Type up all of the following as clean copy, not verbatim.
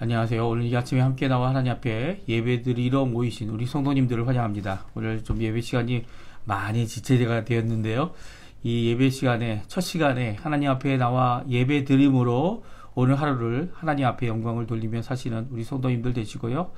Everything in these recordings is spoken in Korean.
안녕하세요. 오늘 이 아침에 함께 나와 하나님 앞에 예배드리러 모이신 우리 성도님들을 환영합니다. 오늘 좀 예배 시간이 많이 지체가 되었는데요. 이 예배 시간에, 첫 시간에 하나님 앞에 나와 예배드림으로 오늘 하루를 하나님 앞에 영광을 돌리며 사시는 우리 성도님들 되시고요.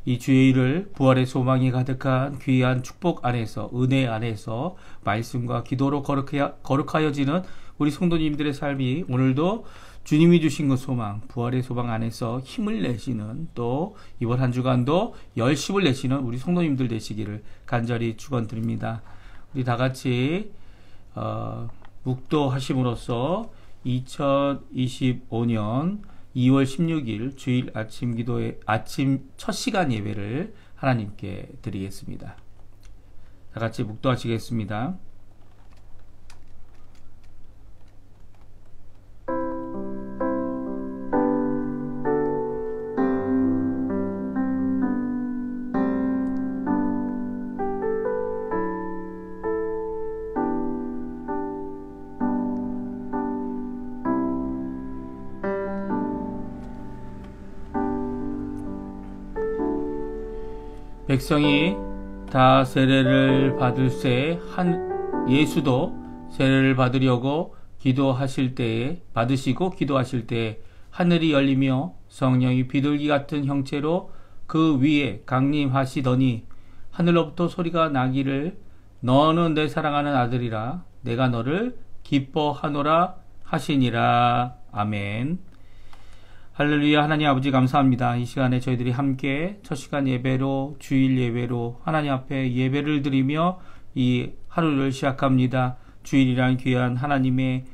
이 주의 일을 부활의 소망이 가득한 귀한 축복 안에서, 은혜 안에서 말씀과 기도로 거룩하여지는 우리 성도님들의 삶이 오늘도 주님이 주신 그 소망, 부활의 소망 안에서 힘을 내시는, 또 이번 한 주간도 열심을 내시는 우리 성도님들 되시기를 간절히 축원드립니다. 우리 다 같이 묵도하심으로써 2025년 2월 16일 주일 아침 기도의 아침 첫 시간 예배를 하나님께 드리겠습니다. 다 같이 묵도하시겠습니다. 백성이 다 세례를 받을새 예수도 세례를 받으려고 받으시고 기도하실 때에 하늘이 열리며 성령이 비둘기 같은 형체로 그 위에 강림하시더니 하늘로부터 소리가 나기를 너는 내 사랑하는 아들이라 내가 너를 기뻐하노라 하시니라. 아멘. 할렐루야. 하나님 아버지 감사합니다. 이 시간에 저희들이 함께 첫 시간 예배로, 주일 예배로 하나님 앞에 예배를 드리며 이 하루를 시작합니다. 주일이란 귀한 하나님의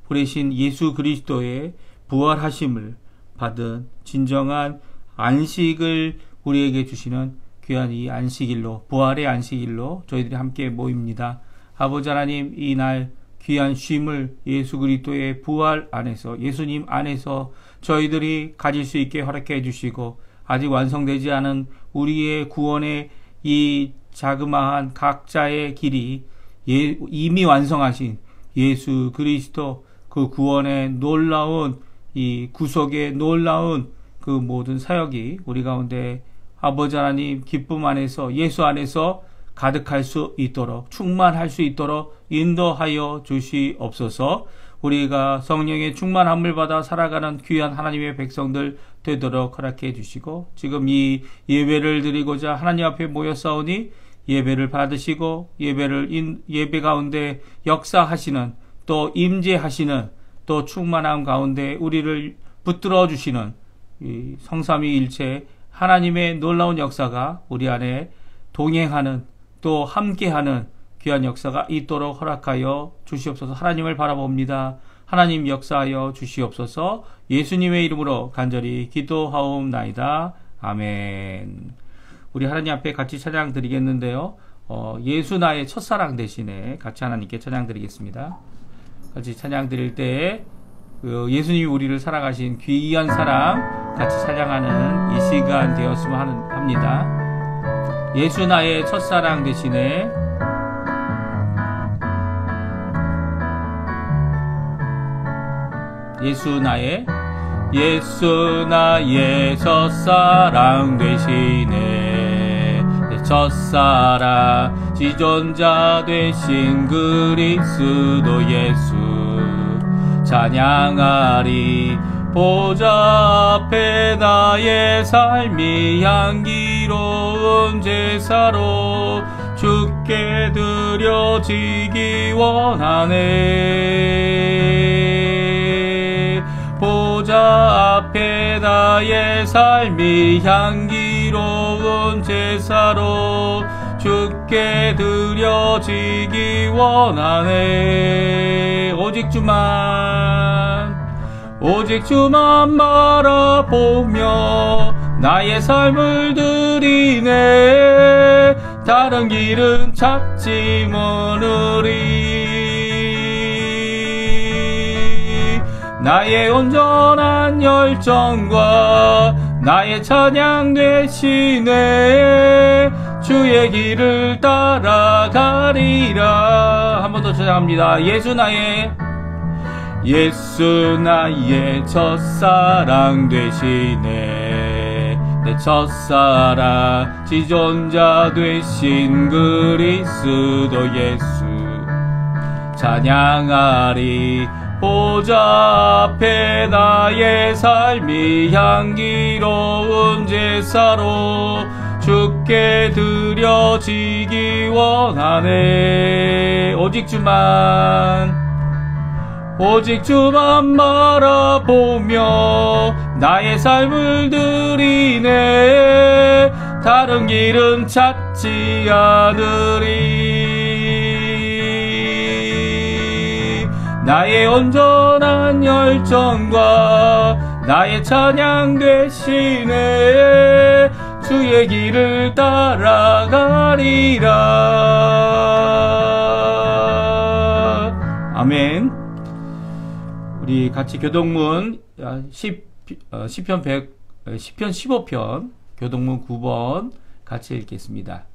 보내신 예수 그리스도의 부활하심을 받은 진정한 안식을 우리에게 주시는 귀한 이 안식일로, 부활의 안식일로 저희들이 함께 모입니다. 아버지 하나님, 이날 귀한 쉼을 예수 그리스도의 부활 안에서, 예수님 안에서 저희들이 가질 수 있게 허락해 주시고, 아직 완성되지 않은 우리의 구원의 이 자그마한 각자의 길이 이미 완성하신 예수 그리스도 그 구원의 놀라운 이 구속의 놀라운 그 모든 사역이 우리 가운데 아버지 하나님 기쁨 안에서, 예수 안에서 가득할 수 있도록, 충만할 수 있도록 인도하여 주시옵소서. 우리가 성령의 충만함을 받아 살아가는 귀한 하나님의 백성들 되도록 허락해 주시고, 지금 이 예배를 드리고자 하나님 앞에 모였사오니 예배를 받으시고 예배 가운데 역사하시는, 또 임재하시는, 또 충만함 가운데 우리를 붙들어 주시는 이 성삼위일체 하나님의 놀라운 역사가 우리 안에 동행하는, 또 함께하는 귀한 역사가 있도록 허락하여 주시옵소서. 하나님을 바라봅니다. 하나님 역사하여 주시옵소서. 예수님의 이름으로 간절히 기도하옵나이다. 아멘. 우리 하나님 앞에 같이 찬양 드리겠는데요. 예수 나의 첫사랑 대신에 같이 하나님께 찬양 드리겠습니다. 같이 찬양 드릴 때 예수님이 우리를 사랑하신 귀한 사랑 같이 찬양하는 이 시간 되었으면 합니다. 예수 나의 첫사랑 대신에 예수 나의 첫사랑 대신에 내 첫사랑 지존자 되신 그리스도 예수 찬양하리. 보좌 앞에 나의 삶이 향기로운 제사로 주께 드려지기 원하네. 보좌 앞에 나의 삶이 향기로운 제사로 주께 드려지기 원하네. 오직 주만 바라보며 나의 삶을 드리네. 다른 길은 찾지 못으리. 나의 온전한 열정과 나의 찬양 대신에 주의 길을 따라가리라. 한 번 더 찬양합니다. 예수 나의 첫사랑 되시네. 내 첫사랑 지존자 되신 그리스도 예수 찬양하리. 보좌 앞에 나의 삶이 향기로운 제사로 주께 드려지기 원하네. 오직 주만 바라보며 나의 삶을 드리네. 다른 길은 찾지 않으리. 나의 온전한 열정과 나의 찬양 되시네. 주의 길을 따라가리라. 아멘. 우리 같이 교동문 10편 15편 교동문 9번 같이 읽겠습니다.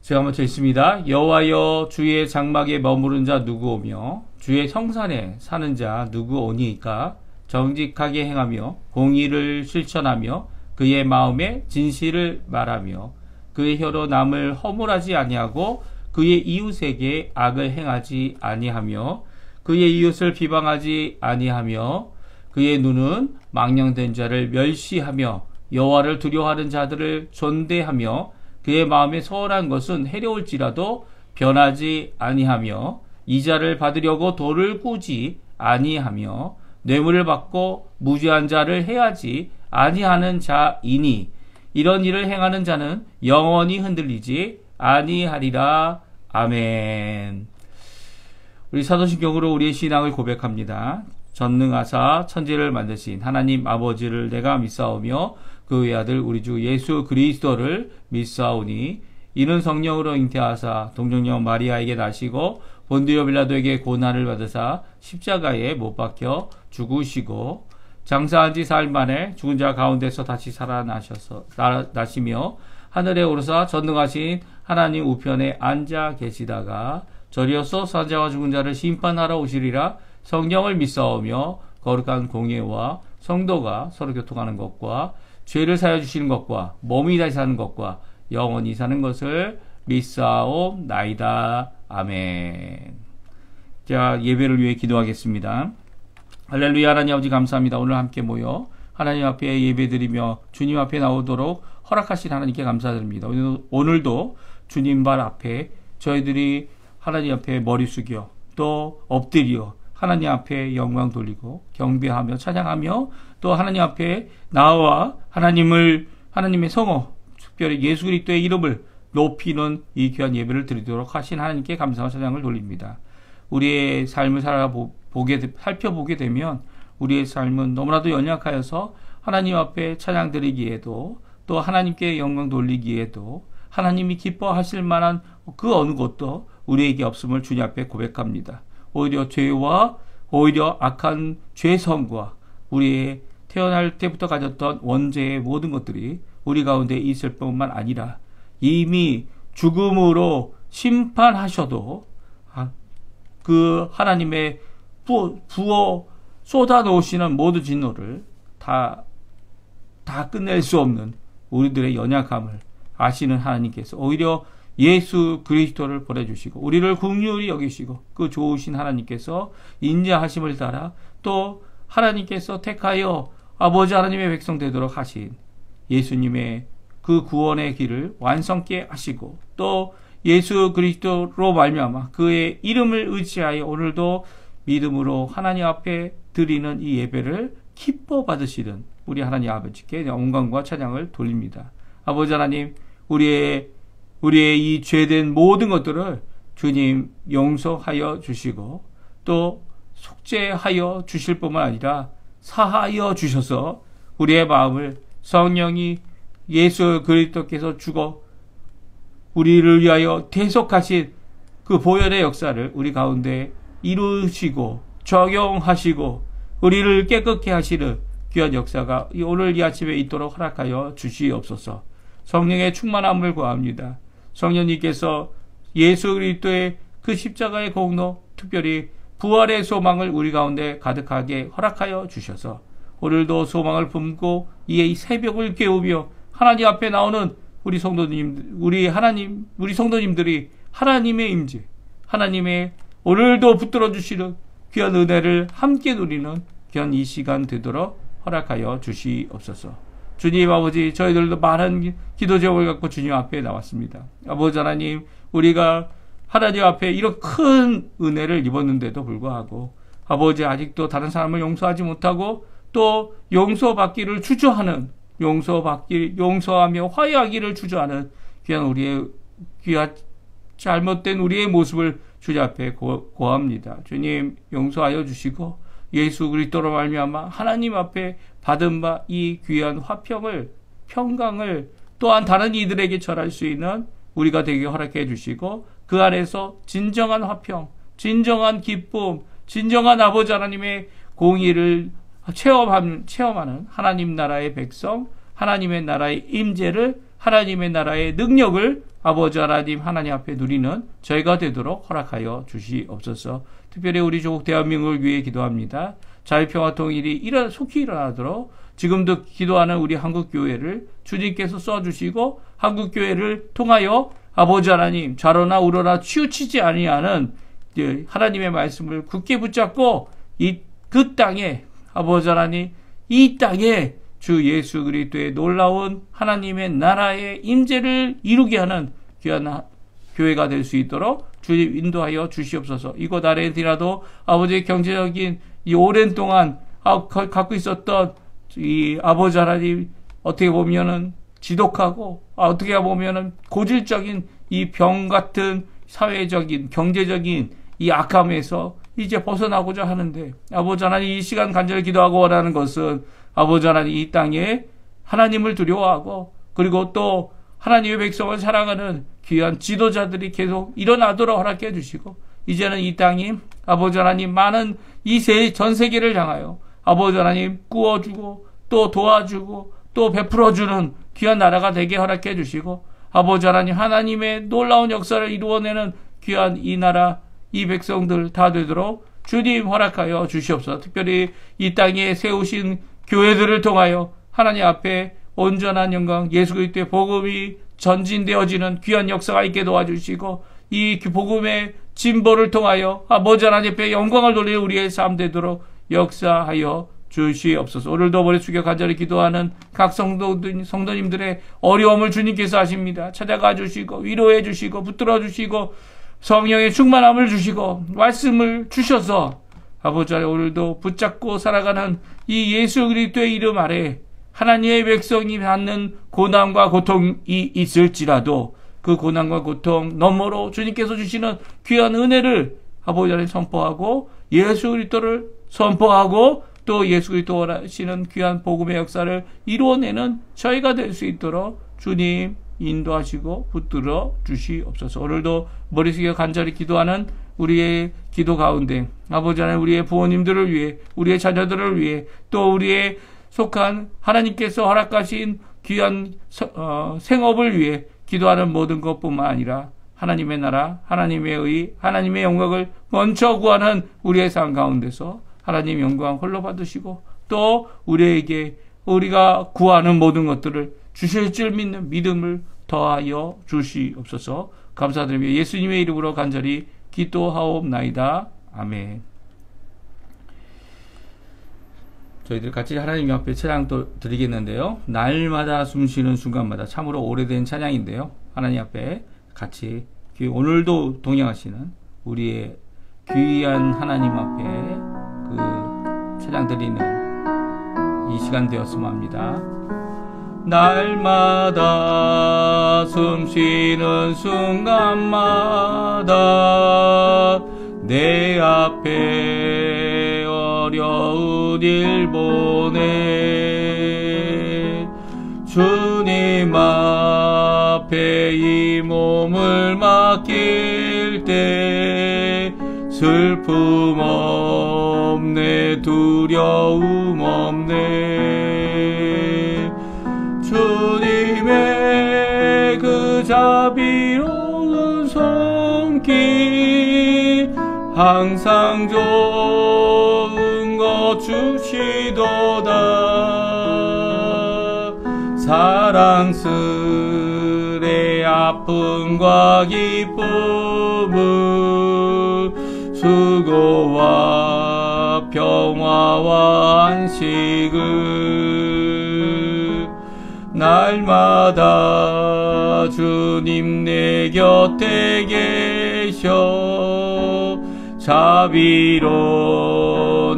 제가 먼저 읽습니다. 여호와여, 주의 장막에 머무른 자 누구 오며 주의 성산에 사는 자 누구 오니이까? 정직하게 행하며 공의를 실천하며 그의 마음에 진실을 말하며 그의 혀로 남을 허물하지 아니하고 그의 이웃에게 악을 행하지 아니하며 그의 이웃을 비방하지 아니하며 그의 눈은 망령된 자를 멸시하며 여호와를 두려워하는 자들을 존대하며 그의 마음에 서운한 것은 해려울지라도 변하지 아니하며 이자를 받으려고 돌을 꾸지 아니하며 뇌물을 받고 무죄한 자를 해하지 아니하는 자이니 이런 일을 행하는 자는 영원히 흔들리지 아니하리라. 아멘. 우리 사도신경으로 우리의 신앙을 고백합니다. 전능하사 천지를 만드신 하나님 아버지를 내가 믿사오며 그 외아들 우리 주 예수 그리스도를 믿사오니 이는 성령으로 잉태하사 동정녀 마리아에게 나시고 본디오 빌라도에게 고난을 받으사 십자가에 못 박혀 죽으시고 장사한 지 사흘 만에 죽은 자 가운데서 다시 살아나시며 하늘에 오르사 전능하신 하나님 우편에 앉아 계시다가 저리어서 산자와 죽은 자를 심판하러 오시리라. 성령을 믿사오며 거룩한 공예와 성도가 서로 교통하는 것과 죄를 사여 주시는 것과 몸이 다시 사는 것과 영원히 사는 것을 믿사옵나이다. 아멘. 자, 예배를 위해 기도하겠습니다. 할렐루야. 하나님 아버지 감사합니다. 오늘 함께 모여 하나님 앞에 예배드리며 주님 앞에 나오도록 허락하신 하나님께 감사드립니다. 오늘도 주님 발 앞에 저희들이 하나님 앞에 머리 숙여 또 엎드려 하나님 앞에 영광 돌리고 경배하며 찬양하며 또 하나님 앞에 나와 하나님의 성호 특별히 예수 그리스도의 이름을 높이는 이 귀한 예배를 드리도록 하신 하나님께 감사와 찬양을 돌립니다. 우리의 삶을 살펴보게 되면 우리의 삶은 너무나도 연약하여서 하나님 앞에 찬양 드리기에도 또 하나님께 영광 돌리기에도 하나님이 기뻐하실 만한 그 어느 것도 우리에게 없음을 주님 앞에 고백합니다. 오히려 죄와 오히려 악한 죄성과 우리의 태어날 때부터 가졌던 원죄의 모든 것들이 우리 가운데 있을 뿐만 아니라 이미 죽음으로 심판하셔도 그 하나님의 부어 쏟아놓으시는 모든 진노를 다 끝낼 수 없는 우리들의 연약함을 아시는 하나님께서 오히려 예수 그리스도를 보내주시고 우리를 긍휼히 여기시고 그 좋으신 하나님께서 인자하심을 따라 또 하나님께서 택하여 아버지 하나님의 백성 되도록 하신 예수님의 그 구원의 길을 완성케 하시고 또 예수 그리스도로 말미암아 그의 이름을 의지하여 오늘도 믿음으로 하나님 앞에 드리는 이 예배를 기뻐 받으시는 우리 하나님 아버지께 영광과 찬양을 돌립니다. 아버지 하나님, 우리의 이 죄된 모든 것들을 주님 용서하여 주시고 또 속죄하여 주실 뿐만 아니라 사하여 주셔서 우리의 마음을 성령이 예수 그리스도께서 죽어 우리를 위하여 대속하신 그 보혈의 역사를 우리 가운데 이루시고 적용하시고 우리를 깨끗게 하시는 귀한 역사가 오늘 이 아침에 있도록 허락하여 주시옵소서. 성령의 충만함을 구합니다. 성령님께서 예수 그리스도의 그 십자가의 공로, 특별히 부활의 소망을 우리 가운데 가득하게 허락하여 주셔서 오늘도 소망을 품고 이 새벽을 깨우며 하나님 앞에 나오는 우리 성도님들이 하나님의 임재, 하나님의 오늘도 붙들어 주시는 귀한 은혜를 함께 누리는 귀한 이 시간 되도록 허락하여 주시옵소서. 주님 아버지, 저희들도 많은 기도 제목을 갖고 주님 앞에 나왔습니다. 아버지 하나님, 우리가 하나님 앞에 이런 큰 은혜를 입었는데도 불구하고 아버지 아직도 다른 사람을 용서하지 못하고 또 용서받기를 주저하는, 용서하며 화해하기를 주저하는 귀한 잘못된 우리의 모습을 주님 앞에 고합니다. 주님 용서하여 주시고 예수 그리스도로 말미암아 하나님 앞에 받은 바 이 귀한 화평을, 평강을 또한 다른 이들에게 전할 수 있는 우리가 되게 허락해 주시고 그 안에서 진정한 화평, 진정한 기쁨, 진정한 아버지 하나님의 공의를 체험하는 하나님 나라의 백성, 하나님의 나라의 임재를, 하나님의 나라의 능력을 아버지 하나님 앞에 누리는 저희가 되도록 허락하여 주시옵소서. 특별히 우리 조국 대한민국을 위해 기도합니다. 자유평화 통일이 속히 일어나도록 지금도 기도하는 우리 한국교회를 주님께서 써주시고 한국교회를 통하여 아버지 하나님 좌로나 우로나 치우치지 아니하는 하나님의 말씀을 굳게 붙잡고 그 땅에 아버지 하나님, 이 땅에 주 예수 그리스도의 놀라운 하나님의 나라의 임재를 이루게 하는 귀한 교회가 될 수 있도록 주님 인도하여 주시옵소서. 이곳 아르헨티나도 아버지의 경제적인 이 오랜 동안 갖고 있었던 이 아버지 하나님, 어떻게 보면은 지독하고 어떻게 보면은 고질적인 이 병 같은 사회적인 경제적인 이 악함에서 이제 벗어나고자 하는데 아버지 하나님, 이 시간 간절히 기도하고 원하는 것은 아버지 하나님, 이 땅에 하나님을 두려워하고 그리고 또 하나님의 백성을 사랑하는 귀한 지도자들이 계속 일어나도록 허락해 주시고 이제는 이 땅이 아버지 하나님 많은 전 세계를 향하여 아버지 하나님 꾸어주고 또 도와주고 또 베풀어주는 귀한 나라가 되게 허락해 주시고 아버지 하나님, 하나님의 놀라운 역사를 이루어내는 귀한 이 나라, 이 백성들 다 되도록 주님 허락하여 주시옵소서. 특별히 이 땅에 세우신 교회들을 통하여 하나님 앞에 온전한 영광, 예수 그리스도의 복음이 전진되어지는 귀한 역사가 있게 도와주시고 이 복음의 진보를 통하여 아버지 하나님 앞에 영광을 돌리는 우리의 삶 되도록 역사하여 주시옵소서. 오늘도 머리 숙여 간절히 기도하는 각 성도님들의 어려움을 주님께서 아십니다. 찾아가 주시고 위로해 주시고 붙들어 주시고 성령의 충만함을 주시고 말씀을 주셔서 아버지 하나님, 오늘도 붙잡고 살아가는 이 예수 그리스도의 이름 아래 하나님의 백성이 받는 고난과 고통이 있을지라도 그 고난과 고통 너머로 주님께서 주시는 귀한 은혜를 아버지 하나님 선포하고 예수 그리스도를 선포하고 또 예수 그리스도가 하시는 귀한 복음의 역사를 이루어내는 저희가 될 수 있도록 주님 인도하시고 붙들어 주시옵소서. 오늘도 머리 숙여 간절히 기도하는 우리의 기도 가운데 아버지 하나님, 우리의 부모님들을 위해, 우리의 자녀들을 위해, 또 우리의 속한 하나님께서 허락하신 귀한 생업을 위해 기도하는 모든 것뿐만 아니라 하나님의 나라, 하나님의 의, 하나님의 영광을 먼저 구하는 우리의 삶 가운데서 하나님 영광 홀로 받으시고 또 우리에게 우리가 구하는 모든 것들을 주실 줄 믿는 믿음을 더하여 주시옵소서. 감사드리며 예수님의 이름으로 간절히 기도하옵나이다. 아멘. 저희들 같이 하나님 앞에 찬양 또 드리겠는데요. 날마다 숨쉬는 순간마다, 참으로 오래된 찬양인데요. 하나님 앞에 같이 오늘도 동행하시는 우리의 귀한 하나님 앞에 그 찬양 드리는 이 시간 되었으면 합니다. 날마다 숨쉬는 순간마다 내 앞에 어려운 일 보내 주님 앞에 이 몸을 맡길 때 슬픔 없네, 두려움 없네. 주님의 그 자비로운 손길 항상 좋은 것 주시도다. 사랑스레 아픔과 기쁨을, 수고와 평화와 안식을, 날마다 주님 내 곁에 계셔 자비로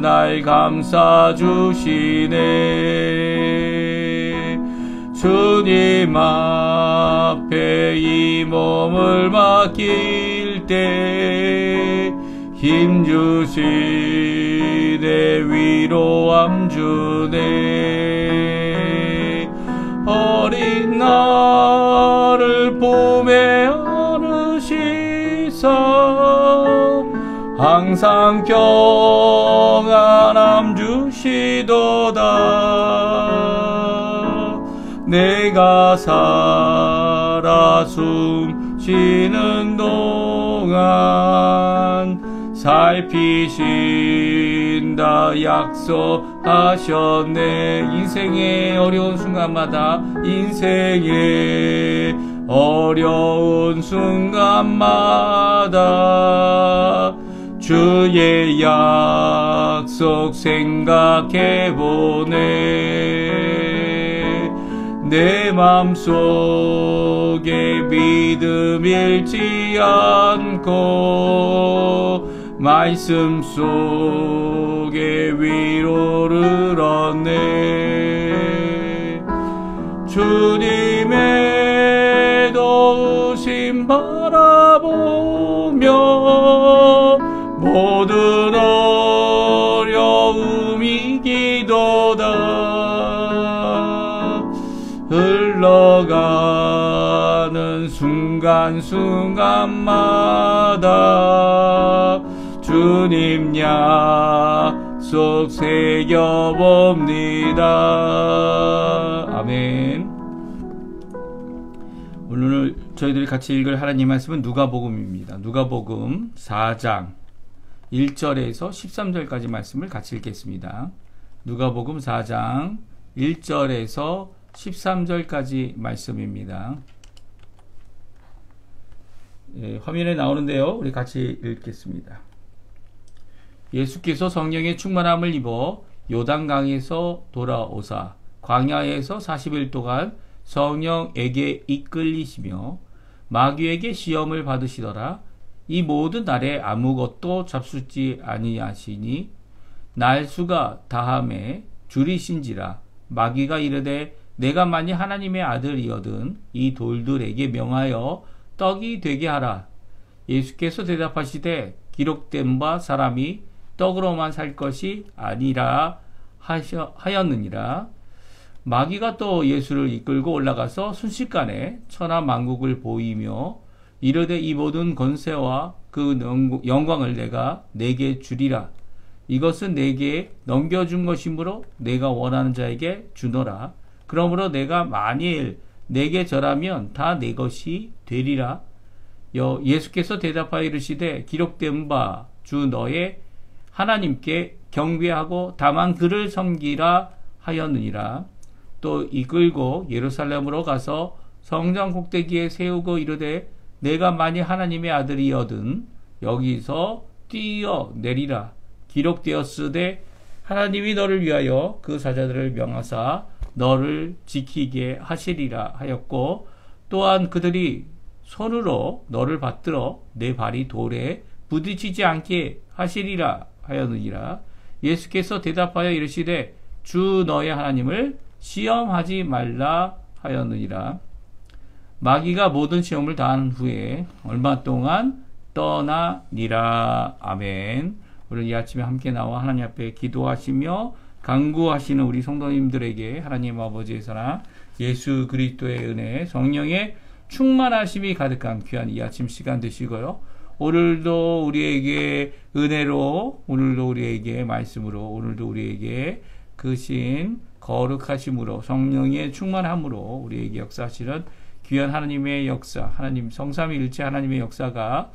날 감싸주시네. 주님 앞에 이 몸을 맡길 때 힘주시네, 위로함 주네. 어린 나를 품에 안으시사 항상 평안함 주시도다. 내가 살아 숨 쉬는 동안 살피신다 약속하셨네. 인생의 어려운 순간마다, 인생의 어려운 순간마다 주의 약속 생각해보네. 내 맘속에 믿음 잃지 않고 말씀 속에 위로를 얻네. 주님의 도우심 바라보며 모든 어려움 이기도다. 흘러가는 순간순간마다 주님 약속 새겨봅니다. 아멘. 오늘 저희들이 같이 읽을 하나님 말씀은 누가복음입니다. 누가복음 4장 1절에서 13절까지 말씀을 같이 읽겠습니다. 누가복음 4장 1절에서 13절까지 말씀입니다. 화면에 나오는데요. 우리 같이 읽겠습니다. 예수께서 성령의 충만함을 입어 요단강에서 돌아오사 광야에서 40일 동안 성령에게 이끌리시며 마귀에게 시험을 받으시더라. 이 모든 날에 아무것도 잡수지 아니하시니 날수가 다함에 줄이신지라. 마귀가 이르되 내가 만일 하나님의 아들이거든 이 돌들에게 명하여 떡이 되게 하라. 예수께서 대답하시되 기록된 바 사람이 떡으로만 살 것이 아니라 하였느니라. 마귀가 또 예수를 이끌고 올라가서 순식간에 천하 만국을 보이며 이르되 이 모든 권세와 그 영광을 내가 내게 주리라. 이것은 내게 넘겨준 것이므로 내가 원하는 자에게 주노라. 그러므로 내가 만일 내게 절하면 다 내 것이 되리라. 예수께서 대답하여 이르시되 기록된 바 주 너의 하나님께 경배하고 다만 그를 섬기라 하였느니라. 또 이끌고 예루살렘으로 가서 성전 꼭대기에 세우고 이르되 내가 만일 하나님의 아들이거든 여기서 뛰어 내리라. 기록되었으되 하나님이 너를 위하여 그 사자들을 명하사 너를 지키게 하시리라 하였고 또한 그들이 손으로 너를 받들어 내 발이 돌에 부딪히지 않게 하시리라 하였느니라. 예수께서 대답하여 이르시되 주 너의 하나님을 시험하지 말라 하였느니라. 마귀가 모든 시험을 다한 후에 얼마 동안 떠나니라. 아멘. 오늘 이 아침에 함께 나와 하나님 앞에 기도하시며 간구하시는 우리 성도님들에게 하나님 아버지의 사랑, 예수 그리스도의 은혜, 성령의 충만하심이 가득한 귀한 이 아침 시간 되시고요. 오늘도 우리에게 은혜로, 오늘도 우리에게 말씀으로, 오늘도 우리에게 그신 거룩하심으로, 성령의 충만함으로 우리에게 역사하시는 귀한 하나님의 역사, 하나님 성삼위일체 하나님의 역사가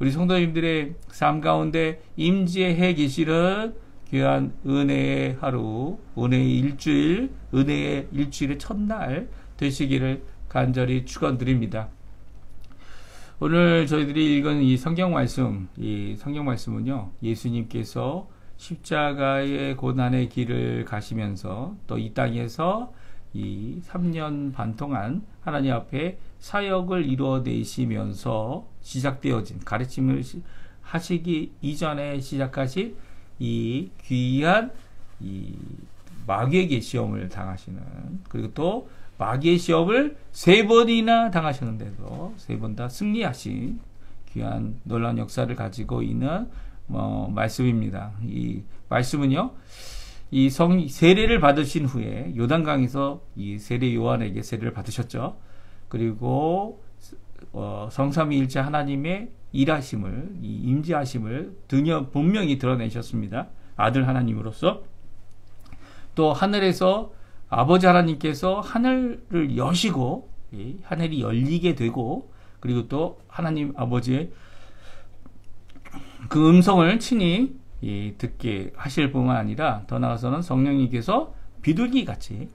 우리 성도님들의 삶 가운데 임재해 계시는 귀한 은혜의 하루, 은혜의 일주일, 은혜의 일주일의 첫날 되시기를 간절히 축원드립니다. 오늘 저희들이 읽은 이 성경 말씀은요, 예수님께서 십자가의 고난의 길을 가시면서 또 이 땅에서 이 3년 반 동안 하나님 앞에 사역을 이루어내시면서 시작되어진 가르침을 하시기 이전에 시작하신 이 귀한 이 마귀에게 시험을 당하시는, 그리고 또 마귀의 시험을 3번이나 당하셨는데도 3번 다 승리하신 귀한 놀라운 역사를 가지고 있는 말씀입니다. 이 말씀은요, 이 세례를 받으신 후에 요단강에서 이 세례 요한에게 세례를 받으셨죠. 그리고 성삼위일체 하나님의 일하심을, 이 임재하심을 분명히 드러내셨습니다. 아들 하나님으로서. 또 하늘에서 아버지 하나님께서 하늘을 여시고 하늘이 열리게 되고, 그리고 또 하나님 아버지의 그 음성을 친히 듣게 하실 뿐만 아니라 더 나아가서는 성령님께서 비둘기 같은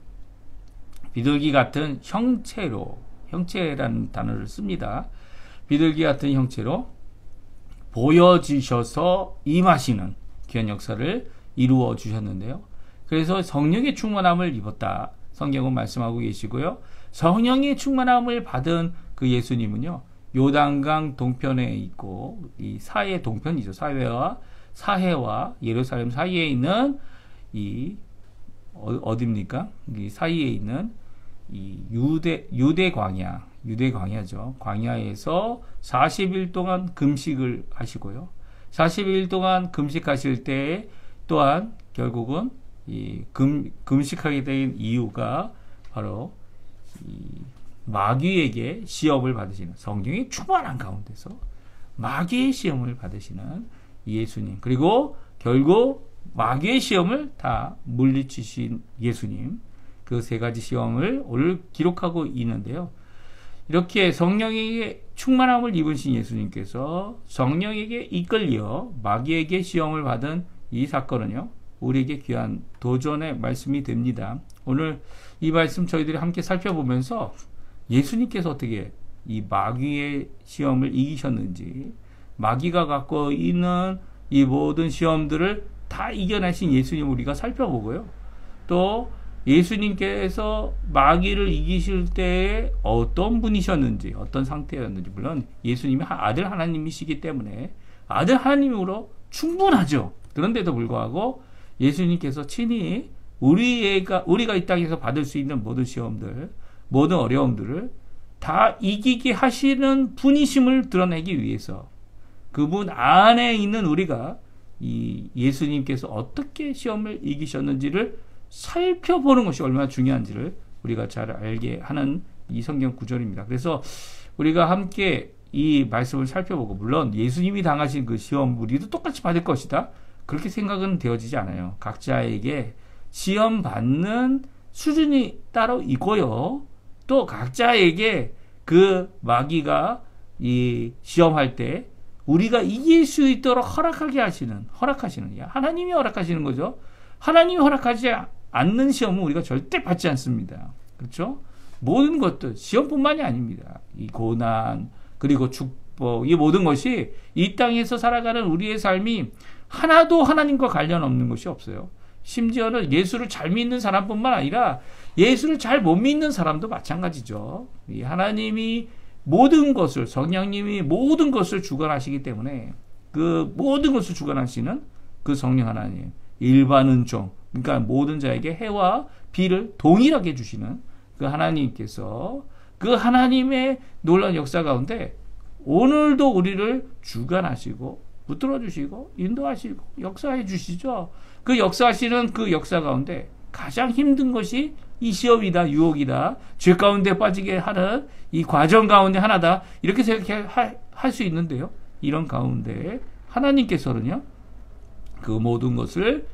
형체라는 단어를 씁니다. 비둘기 같은 형체로 보여주셔서 임하시는 귀한 역사를 이루어 주셨는데요. 그래서 성령의 충만함을 입었다, 성경은 말씀하고 계시고요. 성령의 충만함을 받은 그 예수님은요, 요단강 동편에 있고, 이 사해 동편이죠. 사해와 예루살렘 사이에 있는 어디입니까? 이 사이에 있는 이 유대 광야죠. 광야에서 40일 동안 금식을 하시고요. 40일 동안 금식하실 때 또한 결국은 이 금식하게 된 이유가 바로 이 마귀에게 시험을 받으시는, 성령의 충만한 가운데서 마귀의 시험을 받으시는 예수님, 그리고 결국 마귀의 시험을 다 물리치신 예수님, 그 3가지 시험을 오늘 기록하고 있는데요. 이렇게 성령에게 충만함을 입으신 예수님께서 성령에게 이끌려 마귀에게 시험을 받은 이 사건은요, 우리에게 귀한 도전의 말씀이 됩니다. 오늘 이 말씀 저희들이 함께 살펴보면서 예수님께서 어떻게 이 마귀의 시험을 이기셨는지, 마귀가 갖고 있는 이 모든 시험들을 다 이겨내신 예수님을 우리가 살펴보고요. 또 예수님께서 마귀를 이기실 때에 어떤 분이셨는지, 어떤 상태였는지, 물론 예수님이 아들 하나님이시기 때문에 아들 하나님으로 충분하죠. 그런데도 불구하고 예수님께서 친히 우리가 이 땅에서 받을 수 있는 모든 시험들, 모든 어려움들을 다 이기게 하시는 분이심을 드러내기 위해서 그분 안에 있는 우리가 이 예수님께서 어떻게 시험을 이기셨는지를 살펴보는 것이 얼마나 중요한지를 우리가 잘 알게 하는 이 성경 구절입니다. 그래서 우리가 함께 이 말씀을 살펴보고, 물론 예수님이 당하신 그 시험 우리도 똑같이 받을 것이다, 그렇게 생각은 되어지지 않아요. 각자에게 시험 받는 수준이 따로 있고요. 또 각자에게 그 마귀가 이 시험할 때 우리가 이길 수 있도록 허락하시는 하나님이 허락하시는 거죠. 하나님이 허락하지 않는 시험은 우리가 절대 받지 않습니다. 그렇죠? 모든 것들, 시험뿐만이 아닙니다. 이 고난, 그리고 축복, 이 모든 것이 이 땅에서 살아가는 우리의 삶이 하나도 하나님과 관련 없는 것이 없어요. 심지어는 예수를 잘 믿는 사람뿐만 아니라 예수를 잘 못 믿는 사람도 마찬가지죠. 이 하나님이 모든 것을, 성령님이 모든 것을 주관하시기 때문에 그 모든 것을 주관하시는 그 성령 하나님, 일반은총, 그러니까 모든 자에게 해와 비를 동일하게 주시는 그 하나님께서 그 하나님의 놀라운 역사 가운데 오늘도 우리를 주관하시고 붙들어 주시고 인도하시고 역사해 주시죠. 그 역사하시는 그 역사 가운데 가장 힘든 것이 이 시험이다, 유혹이다, 죄 가운데 빠지게 하는 이 과정 가운데 하나다, 이렇게 생각할 수 있는데요. 이런 가운데 하나님께서는요, 그 모든 것을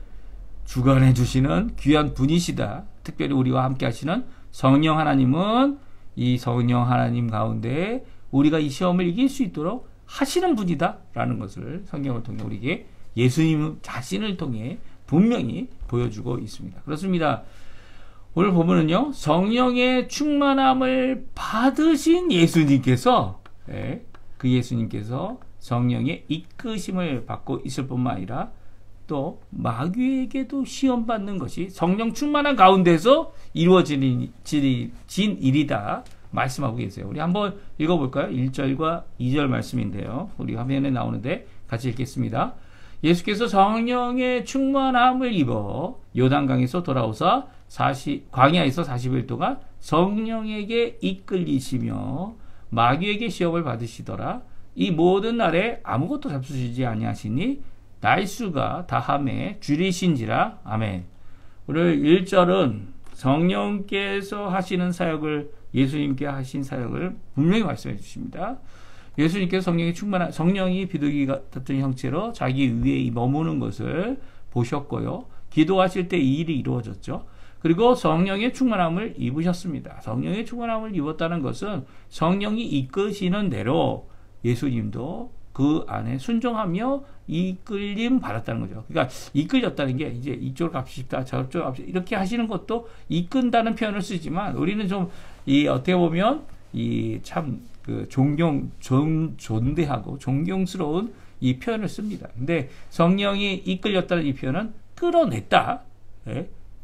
주관해 주시는 귀한 분이시다. 특별히 우리와 함께 하시는 성령 하나님은 이 성령 하나님 가운데 우리가 이 시험을 이길 수 있도록 하시는 분이다라는 것을 성경을 통해 우리에게 예수님 자신을 통해 분명히 보여주고 있습니다. 그렇습니다. 오늘 보면은요, 성령의 충만함을 받으신 예수님께서, 그 예수님께서 성령의 이끄심을 받고 있을 뿐만 아니라 또 마귀에게도 시험받는 것이 성령 충만한 가운데서 이루어진 일이다 말씀하고 계세요. 우리 한번 읽어볼까요? 1절과 2절 말씀인데요. 우리 화면에 나오는데 같이 읽겠습니다. 예수께서 성령의 충만함을 입어 요단강에서 돌아오사 광야에서 40일 동안 성령에게 이끌리시며 마귀에게 시험을 받으시더라. 이 모든 날에 아무것도 잡수시지 아니하시니 날수가 다함에 줄이신지라. 아멘. 오늘 1절은 성령께서 하시는 사역을, 예수님께 하신 사역을 분명히 말씀해 주십니다. 예수님께서 성령이 비둘기 같은 형체로 자기 위에 머무는 것을 보셨고요. 기도하실 때 이 일이 이루어졌죠. 그리고 성령의 충만함을 입으셨습니다. 성령의 충만함을 입었다는 것은 성령이 이끄시는 대로 예수님도 그 안에 순종하며 이끌림 받았다는 거죠. 그러니까 이끌렸다는 게 이제 이쪽으로 갑시다, 저쪽으로 갑시다 이렇게 하시는 것도 이끈다는 표현을 쓰지만 우리는 좀 어떻게 보면 존대하고 존경스러운 이 표현을 씁니다. 근데 성령이 이끌렸다는 이 표현은 끌어냈다.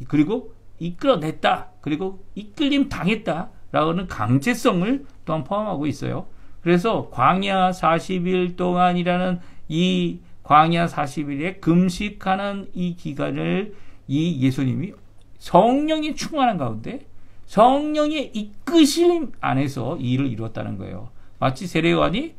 그리고 이끌어냈다. 그리고 이끌림 당했다라는 강제성을 또한 포함하고 있어요. 그래서 광야 40일 동안이라는 이 광야 40일에 금식하는 이 기간을 이 예수님이 성령이 충만한 가운데 성령의 이끄심 안에서 이 일을 이루었다는 거예요. 마치 세례요한이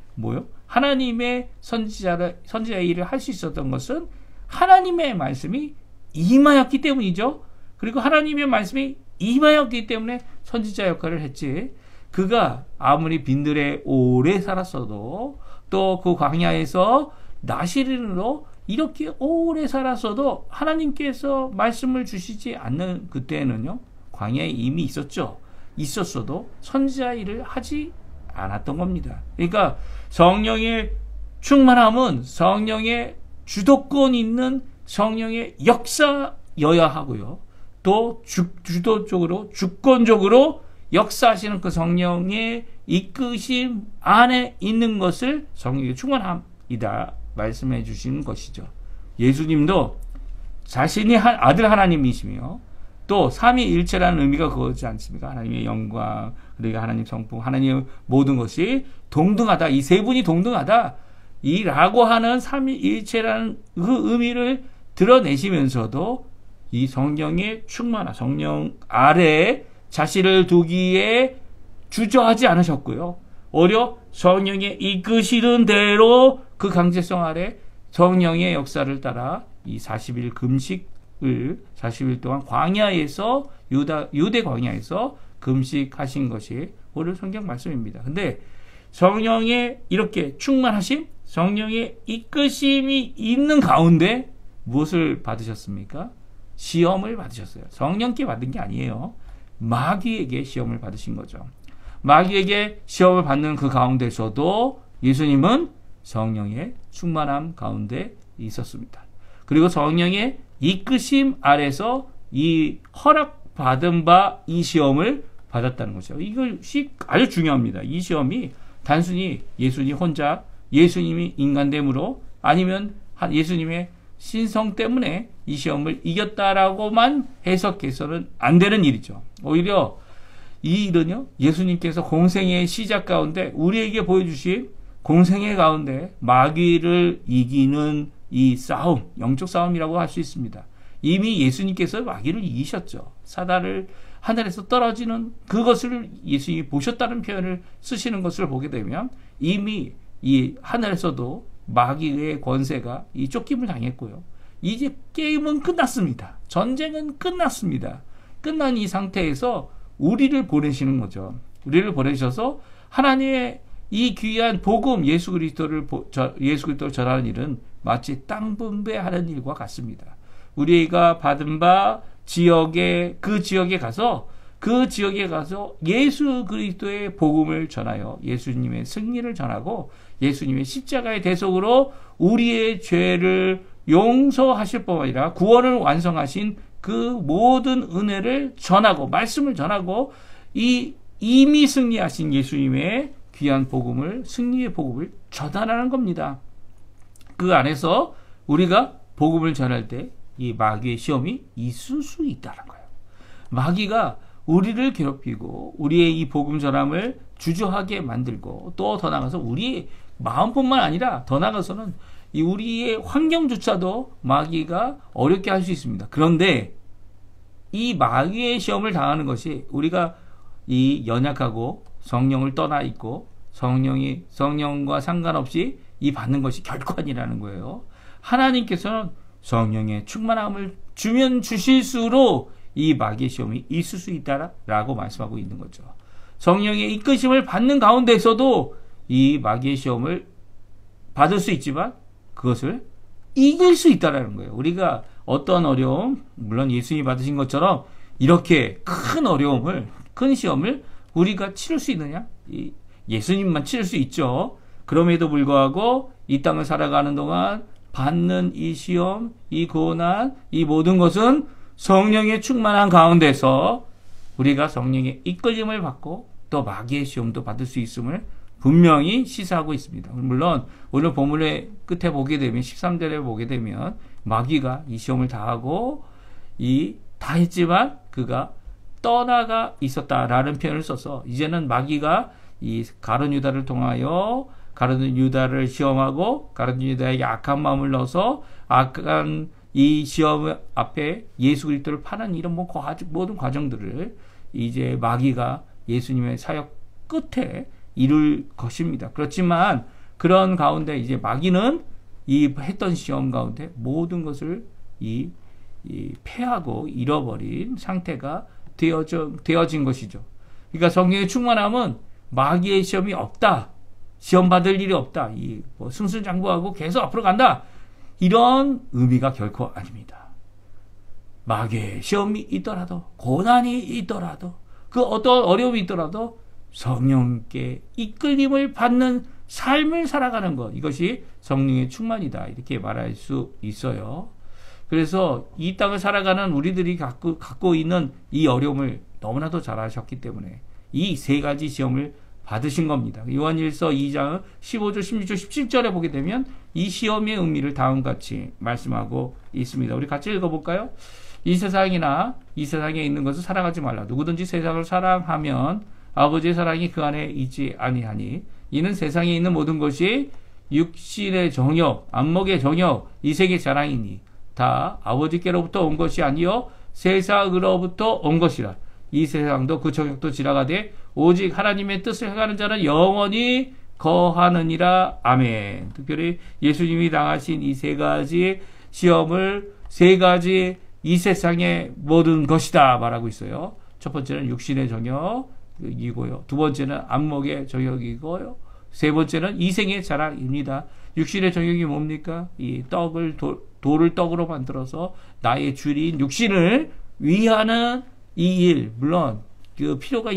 하나님의 선지자의 일을 할 수 있었던 것은 하나님의 말씀이 임하였기 때문이죠. 그리고 하나님의 말씀이 임하였기 때문에 선지자 역할을 했지. 그가 아무리 빈들에 오래 살았어도 또 그 광야에서 나시린으로 이렇게 오래 살았어도 하나님께서 말씀을 주시지 않는 그때는요, 광야에 이미 있었어도 선지자 일을 하지 않았던 겁니다. 그러니까 성령의 충만함은 성령의 주도권 있는 성령의 역사여야 하고요. 또 주도적으로 주권적으로 역사하시는 그 성령의 이끄심 안에 있는 것을 성령의 충만함이다 말씀해 주시는 것이죠. 예수님도 자신이 아들 하나님이시며 또 삼위일체라는 의미가 그거지 않습니까? 하나님의 영광, 그리고 하나님 성품, 하나님의 모든 것이 동등하다. 이 세 분이 동등하다. 이라고 하는 삼위일체라는 그 의미를 드러내시면서도 이 성령의 충만한 성령 아래에 자신을 두기에 주저하지 않으셨고요. 오히려 성령의 이끄시는 대로 그 강제성 아래 성령의 역사를 따라 이 40일 금식을 40일 동안 광야에서 유대 광야에서 금식하신 것이 오늘 성경 말씀입니다. 근데 성령의 이렇게 충만하심, 성령의 이끄심이 있는 가운데 무엇을 받으셨습니까? 시험을 받으셨어요. 성령께 받은 게 아니에요. 마귀에게 시험을 받으신 거죠. 마귀에게 시험을 받는 그 가운데서도 예수님은 성령의 충만함 가운데 있었습니다. 그리고 성령의 이끄심 아래서 이 허락받은 바 이 시험을 받았다는 거죠. 이것이 아주 중요합니다. 이 시험이 단순히 예수님 혼자, 예수님이 인간됨으로 아니면 예수님의 신성 때문에 이 시험을 이겼다라고만 해석해서는 안 되는 일이죠. 오히려 이 일은요, 예수님께서 공생의 시작 가운데 우리에게 보여주신 공생의 가운데 마귀를 이기는 이 싸움, 영적 싸움이라고 할 수 있습니다. 이미 예수님께서 마귀를 이기셨죠. 사단을 하늘에서 떨어지는 그것을 예수님이 보셨다는 표현을 쓰시는 것을 보게 되면 이미 이 하늘에서도 마귀의 권세가 이 쫓김을 당했고요. 이제 게임은 끝났습니다. 전쟁은 끝났습니다. 끝난 이 상태에서 우리를 보내시는 거죠. 우리를 보내셔서 하나님의 이 귀한 복음 예수 그리스도를 전하는 일은 마치 땅 분배하는 일과 같습니다. 우리가 받은 바 그 지역에 가서 그 지역에 가서 예수 그리스도의 복음을 전하여 예수님의 승리를 전하고 예수님의 십자가의 대속으로 우리의 죄를 용서하실 뿐 아니라 구원을 완성하신 그 모든 은혜를 전하고 말씀을 전하고 이미 승리하신 예수님의 귀한 복음을 승리의 복음을 전하라는 겁니다. 그 안에서 우리가 복음을 전할 때 이 마귀의 시험이 있을 수 있다는 거예요. 마귀가 우리를 괴롭히고 우리의 이 복음 전함을 주저하게 만들고 또 더 나아가서 우리의 마음뿐만 아니라 더 나아가서는 이 우리의 환경조차도 마귀가 어렵게 할 수 있습니다. 그런데 이 마귀의 시험을 당하는 것이 우리가 이 연약하고 성령을 떠나 있고 성령과 상관없이 이 받는 것이 결코 아니라는 거예요. 하나님께서는 성령의 충만함을 주면 주실수록 이 마귀의 시험이 있을 수 있다라고 말씀하고 있는 거죠. 성령의 이끄심을 받는 가운데서도 이 마귀의 시험을 받을 수 있지만 그것을 이길 수 있다라는 거예요. 우리가 어떤 어려움, 물론 예수님이 받으신 것처럼 이렇게 큰 어려움을, 큰 시험을 우리가 치를 수 있느냐? 예수님만 치를 수 있죠. 그럼에도 불구하고 이 땅을 살아가는 동안 받는 이 시험, 이 고난, 이 모든 것은 성령의 충만한 가운데서 우리가 성령의 이끌림을 받고 또 마귀의 시험도 받을 수 있음을 분명히 시사하고 있습니다. 물론 오늘 본문의 끝에 보게 되면 13절에 보게 되면 마귀가 이 시험을 다하고 다 했지만 그가 떠나가 있었다라는 표현을 써서 이제는 마귀가 이 가룟 유다를 통하여 가룟 유다를 시험하고 가룟 유다에게 악한 마음을 넣어서 악한 이 시험 앞에 예수 그리스도를 파는 이런 모든 과정들을 이제 마귀가 예수님의 사역 끝에 이룰 것입니다. 그렇지만 그런 가운데 이제 마귀는 이 했던 시험 가운데 모든 것을 패하고 잃어버린 상태가 되어진 것이죠. 그러니까 성령의 충만함은 마귀의 시험이 없다. 시험 받을 일이 없다. 승승장구하고 계속 앞으로 간다. 이런 의미가 결코 아닙니다. 마귀의 시험이 있더라도 고난이 있더라도 그 어떤 어려움이 있더라도 성령께 이끌림을 받는 삶을 살아가는 것, 이것이 성령의 충만이다 이렇게 말할 수 있어요. 그래서 이 땅을 살아가는 우리들이 갖고 있는 이 어려움을 너무나도 잘 아셨기 때문에 이 세 가지 시험을 받으신 겁니다. 요한일서 2장 15절, 16절, 17절에 보게 되면 이 시험의 의미를 다음같이 말씀하고 있습니다. 우리 같이 읽어볼까요? 이 세상이나 이 세상에 있는 것을 사랑하지 말라. 누구든지 세상을 사랑하면 아버지의 사랑이 그 안에 있지 아니하니 이는 세상에 있는 모든 것이 육신의 정욕, 안목의 정욕, 이색의 자랑이니 다 아버지께로부터 온 것이 아니요 세상으로부터 온 것이라. 이 세상도 그 정욕도 지나가되 오직 하나님의 뜻을 행하는 자는 영원히 거하느니라. 아멘. 특별히 예수님이 당하신 이 세 가지 시험을 세 가지 이 세상의 모든 것이다 말하고 있어요. 첫 번째는 육신의 정욕이고요. 두 번째는 안목의 정욕이고요. 세 번째는 이생의 자랑입니다. 육신의 정욕이 뭡니까? 이 돌을 떡으로 만들어서 나의 주인 육신을 위하는 이 일, 물론 그 필요가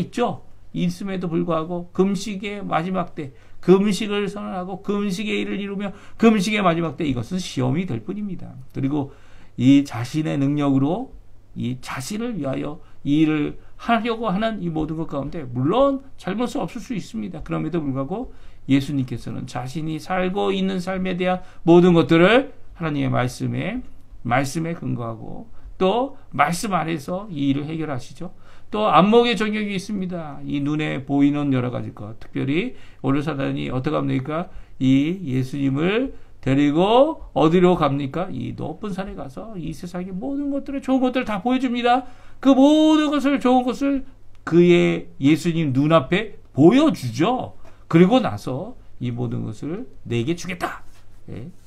있음에도 불구하고 금식의 마지막 때 금식을 선언하고 금식의 일을 이루며 금식의 마지막 때 이것은 시험이 될 뿐입니다. 그리고 이 자신의 능력으로 이 자신을 위하여 이 일을 하려고 하는 이 모든 것 가운데 물론 잘못은 없을 수 있습니다. 그럼에도 불구하고 예수님께서는 자신이 살고 있는 삶에 대한 모든 것들을 하나님의 말씀에 근거하고 또 말씀 안에서 이 일을 해결하시죠. 또 안목의 정욕이 있습니다. 이 눈에 보이는 여러 가지 것, 특별히 오늘 사단이 어떻게 합니까? 이 예수님을 데리고 어디로 갑니까? 이 높은 산에 가서 이 세상의 모든 것들을 좋은 것들을 다 보여줍니다. 그 모든 것을 좋은 것을 그의 예수님 눈앞에 보여주죠. 그리고 나서 이 모든 것을 내게 주겠다.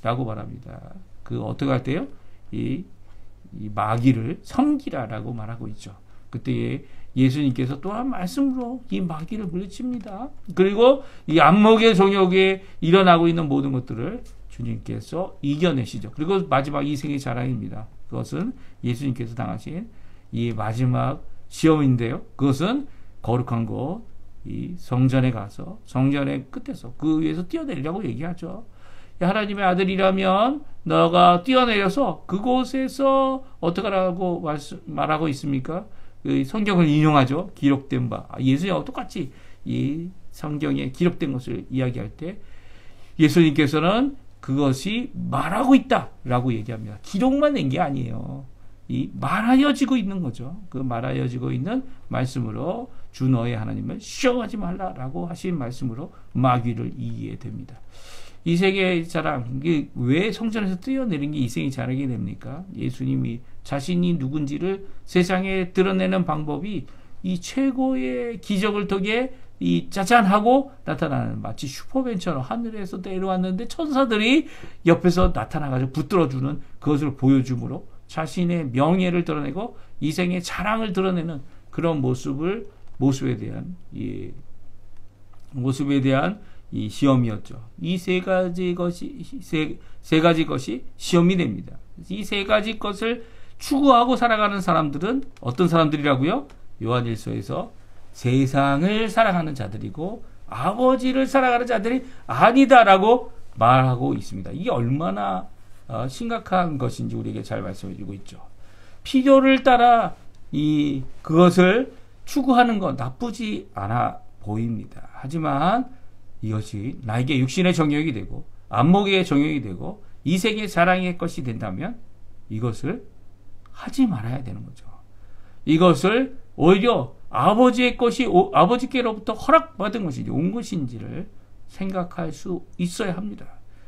라고 말합니다. 어떻게 할 때요? 이 마귀를 섬기라라고 말하고 있죠. 그때 예수님께서 또한 말씀으로 이 마귀를 물리칩니다. 그리고 이 안목의 정욕에 일어나고 있는 모든 것들을 주님께서 이겨내시죠. 그리고 마지막 이생의 자랑입니다. 그것은 예수님께서 당하신 이 마지막 시험인데요. 그것은 거룩한 곳, 이 성전에 가서 성전의 끝에서 그 위에서 뛰어내리라고 얘기하죠. 하나님의 아들이라면 너가 뛰어내려서 그곳에서 어떻게 하라고 말하고 있습니까? 그 성경을 인용하죠. 기록된 바. 예수님하고 똑같이 이 성경에 기록된 것을 이야기할 때 예수님께서는 그것이 말하고 있다라고 얘기합니다. 기록만 낸 게 아니에요. 이 말하여지고 있는 거죠. 그 말하여지고 있는 말씀으로 주 너의 하나님을 시험하지 말라라고 하신 말씀으로 마귀를 이기게 됩니다. 이세계의 자랑, 이게 왜 성전에서 뛰어내린 게 이세계의 자랑이 됩니까? 예수님이 자신이 누군지를 세상에 드러내는 방법이 이 최고의 기적을 통해 이 짜잔하고 나타나는, 마치 슈퍼맨처럼 하늘에서 내려왔는데 천사들이 옆에서 나타나가지고 붙들어주는 그것을 보여줌으로 자신의 명예를 드러내고 이생의 자랑을 드러내는 그런 모습에 대한 이 시험이었죠. 이 세 가지 것이 시험이 됩니다. 이 세 가지 것을 추구하고 살아가는 사람들은 어떤 사람들이라고요? 요한일서에서 세상을 사랑하는 자들이고 아버지를 사랑하는 자들이 아니다라고 말하고 있습니다. 이게 얼마나 심각한 것인지 우리에게 잘 말씀해주고 있죠. 필요를 따라 그것을 추구하는 건 나쁘지 않아 보입니다. 하지만 이것이 나에게 육신의 정욕이 되고 안목의 정욕이 되고 이생의 자랑의 것이 된다면 이것을 하지 말아야 되는 거죠. 이것을 오히려 아버지의 것이 아버지께로부터 허락받은 것인지 온 것인지를 생각할 수 있어야 합니다.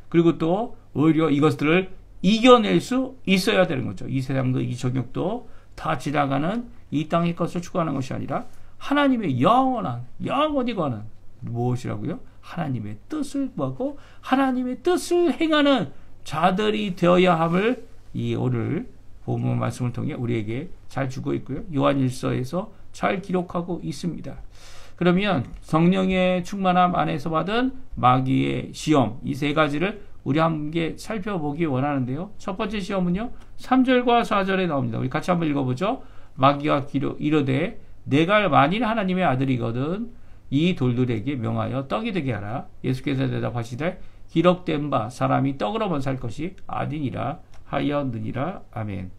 그리고 또 오히려 이것들을 이겨낼 수 있어야 되는 거죠. 이 세상도 이 정욕도 다 지나가는 이 땅의 것을 추구하는 것이 아니라 하나님의 영원히 관한 무엇이라고요? 하나님의 뜻을 구하고 하나님의 뜻을 행하는 자들이 되어야 함을 이 오늘 본문 말씀을 통해 우리에게 잘 주고 있고요. 요한일서에서 잘 기록하고 있습니다. 그러면 성령의 충만함 안에서 받은 마귀의 시험, 이 세 가지를 우리 함께 살펴보기 원하는데요. 첫 번째 시험은요, 3절과 4절에 나옵니다. 우리 같이 한번 읽어보죠. 마귀가 이르되 내가 만일 하나님의 아들이거든 이 돌들에게 명하여 떡이 되게 하라. 예수께서 대답하시되 기록된 바 사람이 떡으로만 살 것이 아니니라 하였느니라. 아멘.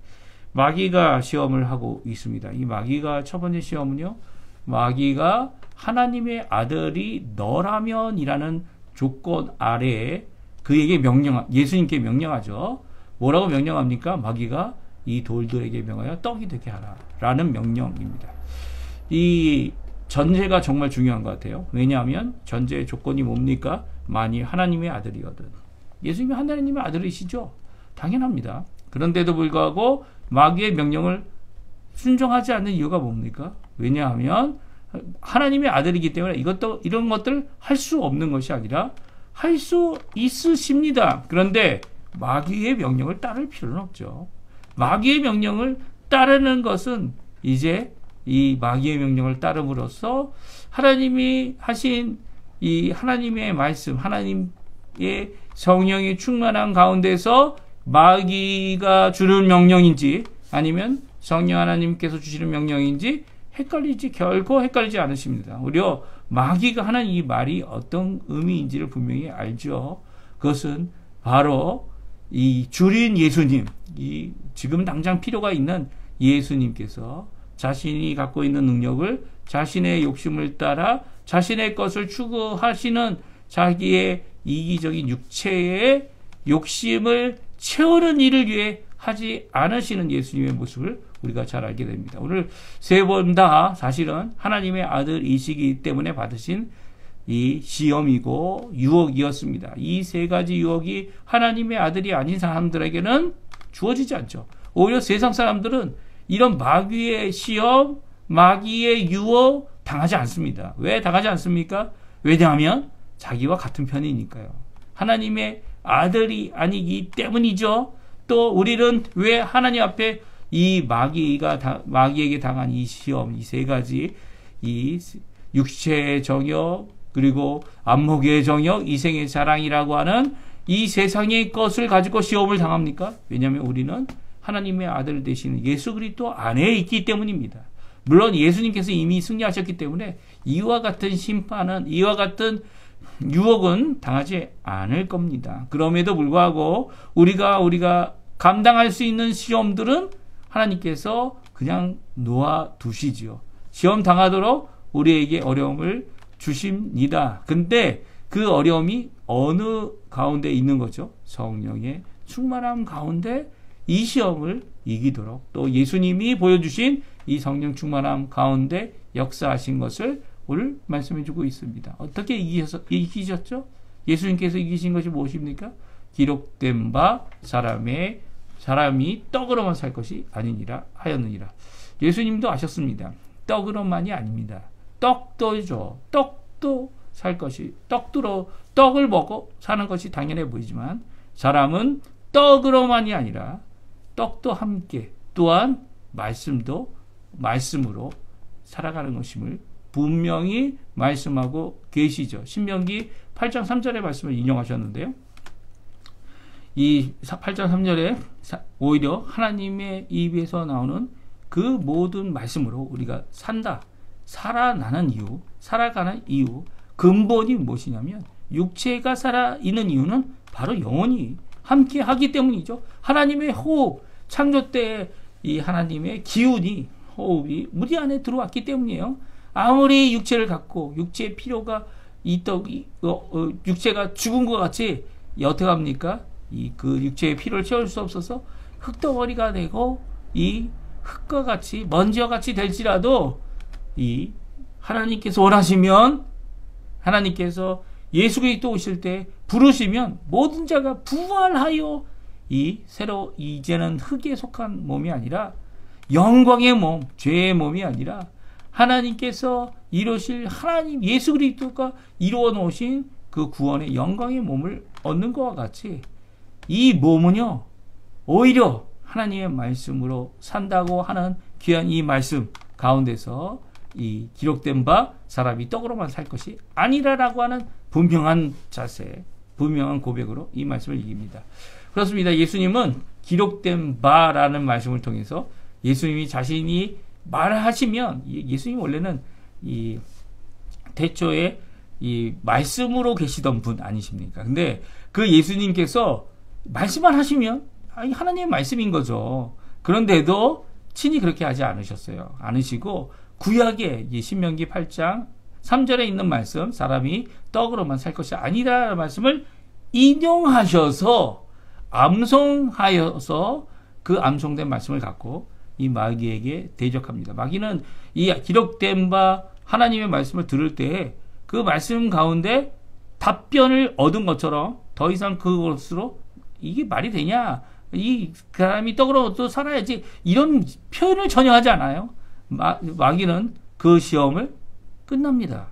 마귀가 시험을 하고 있습니다. 이 마귀가 첫 번째 시험은요, 마귀가 하나님의 아들이 너라면이라는 조건 아래에 그에게 예수님께 명령하죠. 뭐라고 명령합니까? 마귀가 이 돌들에게 명하여 떡이 되게 하라 라는 명령입니다. 이 전제가 정말 중요한 것 같아요. 왜냐하면 전제의 조건이 뭡니까? 만일 하나님의 아들이거든. 예수님이 하나님의 아들이시죠? 당연합니다. 그런데도 불구하고 마귀의 명령을 순종하지 않는 이유가 뭡니까? 왜냐하면 하나님의 아들이기 때문에 이런 것들을 할 수 없는 것이 아니라 할 수 있으십니다. 그런데 마귀의 명령을 따를 필요는 없죠. 마귀의 명령을 따르는 것은 이제 이 마귀의 명령을 따름으로써 하나님이 하신 이 하나님의 말씀, 하나님의 성령이 충만한 가운데서 마귀가 주는 명령인지 아니면 성령 하나님께서 주시는 명령인지 결코 헷갈리지 않으십니다. 오히려 마귀가 하는 이 말이 어떤 의미인지를 분명히 알죠. 그것은 바로 이 주린 예수님, 이 지금 당장 필요가 있는 예수님께서 자신이 갖고 있는 능력을 자신의 욕심을 따라 자신의 것을 추구하시는 자기의 이기적인 육체의 욕심을 채우는 일을 위해 하지 않으시는 예수님의 모습을 우리가 잘 알게 됩니다. 오늘 세 번 다 사실은 하나님의 아들이시기 때문에 받으신 이 시험이고 유혹이었습니다. 이 세 가지 유혹이 하나님의 아들이 아닌 사람들에게는 주어지지 않죠. 오히려 세상 사람들은 이런 마귀의 시험, 마귀의 유혹 당하지 않습니다. 왜 당하지 않습니까? 왜냐하면 자기와 같은 편이니까요. 하나님의 아들이 아니기 때문이죠. 또 우리는 왜 하나님 앞에 이 마귀에게 당한 이 시험, 이 세 가지, 이 육체의 정욕, 그리고 안목의 정욕, 이생의 자랑이라고 하는 이 세상의 것을 가지고 시험을 당합니까? 왜냐하면 우리는 하나님의 아들 되시는 예수 그리스도 안에 있기 때문입니다. 물론 예수님께서 이미 승리하셨기 때문에 이와 같은 심판은, 이와 같은 유혹은 당하지 않을 겁니다. 그럼에도 불구하고 우리가 감당할 수 있는 시험들은 하나님께서 그냥 놓아두시지요. 시험 당하도록 우리에게 어려움을 주십니다. 근데 그 어려움이 어느 가운데 있는 거죠? 성령의 충만함 가운데 이 시험을 이기도록, 또 예수님이 보여주신 이 성령 충만함 가운데 역사하신 것을 오늘 말씀해 주고 있습니다. 어떻게 이기셨죠? 예수님께서 이기신 것이 무엇입니까? 기록된 바 사람이 떡으로만 살 것이 아니니라 하였느니라. 예수님도 아셨습니다. 떡으로만이 아닙니다. 떡도죠. 떡도 살 것이, 떡을 먹고 사는 것이 당연해 보이지만 사람은 떡으로만이 아니라 떡도 함께, 또한 말씀으로 살아가는 것임을 분명히 말씀하고 계시죠. 신명기 8장 3절의 말씀을 인용하셨는데요. 이 8장 3절에 오히려 하나님의 입에서 나오는 그 모든 말씀으로 우리가 살아가는 이유, 근본이 무엇이냐면 육체가 살아있는 이유는 바로 영혼이 함께 하기 때문이죠. 하나님의 호흡, 창조 때 이 하나님의 기운이, 호흡이 우리 안에 들어왔기 때문이에요. 아무리 육체를 갖고 육체의 필요가 육체가 죽은 것 같이 어떻게 합니까? 그 육체의 필요를 채울 수 없어서 흙덩어리가 되고 이 흙과 같이 먼지와 같이 될지라도 이 하나님께서 원하시면, 하나님께서 예수 그리스도 오실 때 부르시면 모든 자가 부활하여 이제는 흙에 속한 몸이 아니라 영광의 몸, 죄의 몸이 아니라 하나님께서 이루실 하나님 예수 그리스도가 이루어 놓으신 그 구원의 영광의 몸을 얻는 것과 같이 이 몸은요, 오히려 하나님의 말씀으로 산다고 하는 귀한 이 말씀 가운데서 이 기록된 바 사람이 떡으로만 살 것이 아니라라고 하는 분명한 자세, 분명한 고백으로 이 말씀을 이깁니다. 그렇습니다. 예수님은 기록된 바라는 말씀을 통해서 예수님이 자신이 말하시면, 예수님 원래는 이 태초에 이 말씀으로 계시던 분 아니십니까? 근데 그 예수님께서 말씀만 하시면 하나님의 말씀인 거죠. 그런데도 친히 그렇게 하지 않으시고 구약의 신명기 8장 3절에 있는 말씀, 사람이 떡으로만 살 것이 아니라는 말씀을 인용하셔서 암송하여서 그 암송된 말씀을 갖고 이 마귀에게 대적합니다. 마귀는 이 기록된 바 하나님의 말씀을 들을 때 그 말씀 가운데 답변을 얻은 것처럼 더 이상 그것으로 이게 말이 되냐? 이 사람이 떡으로 또 살아야지, 이런 표현을 전혀 하지 않아요. 마귀는 그 시험을 끝납니다.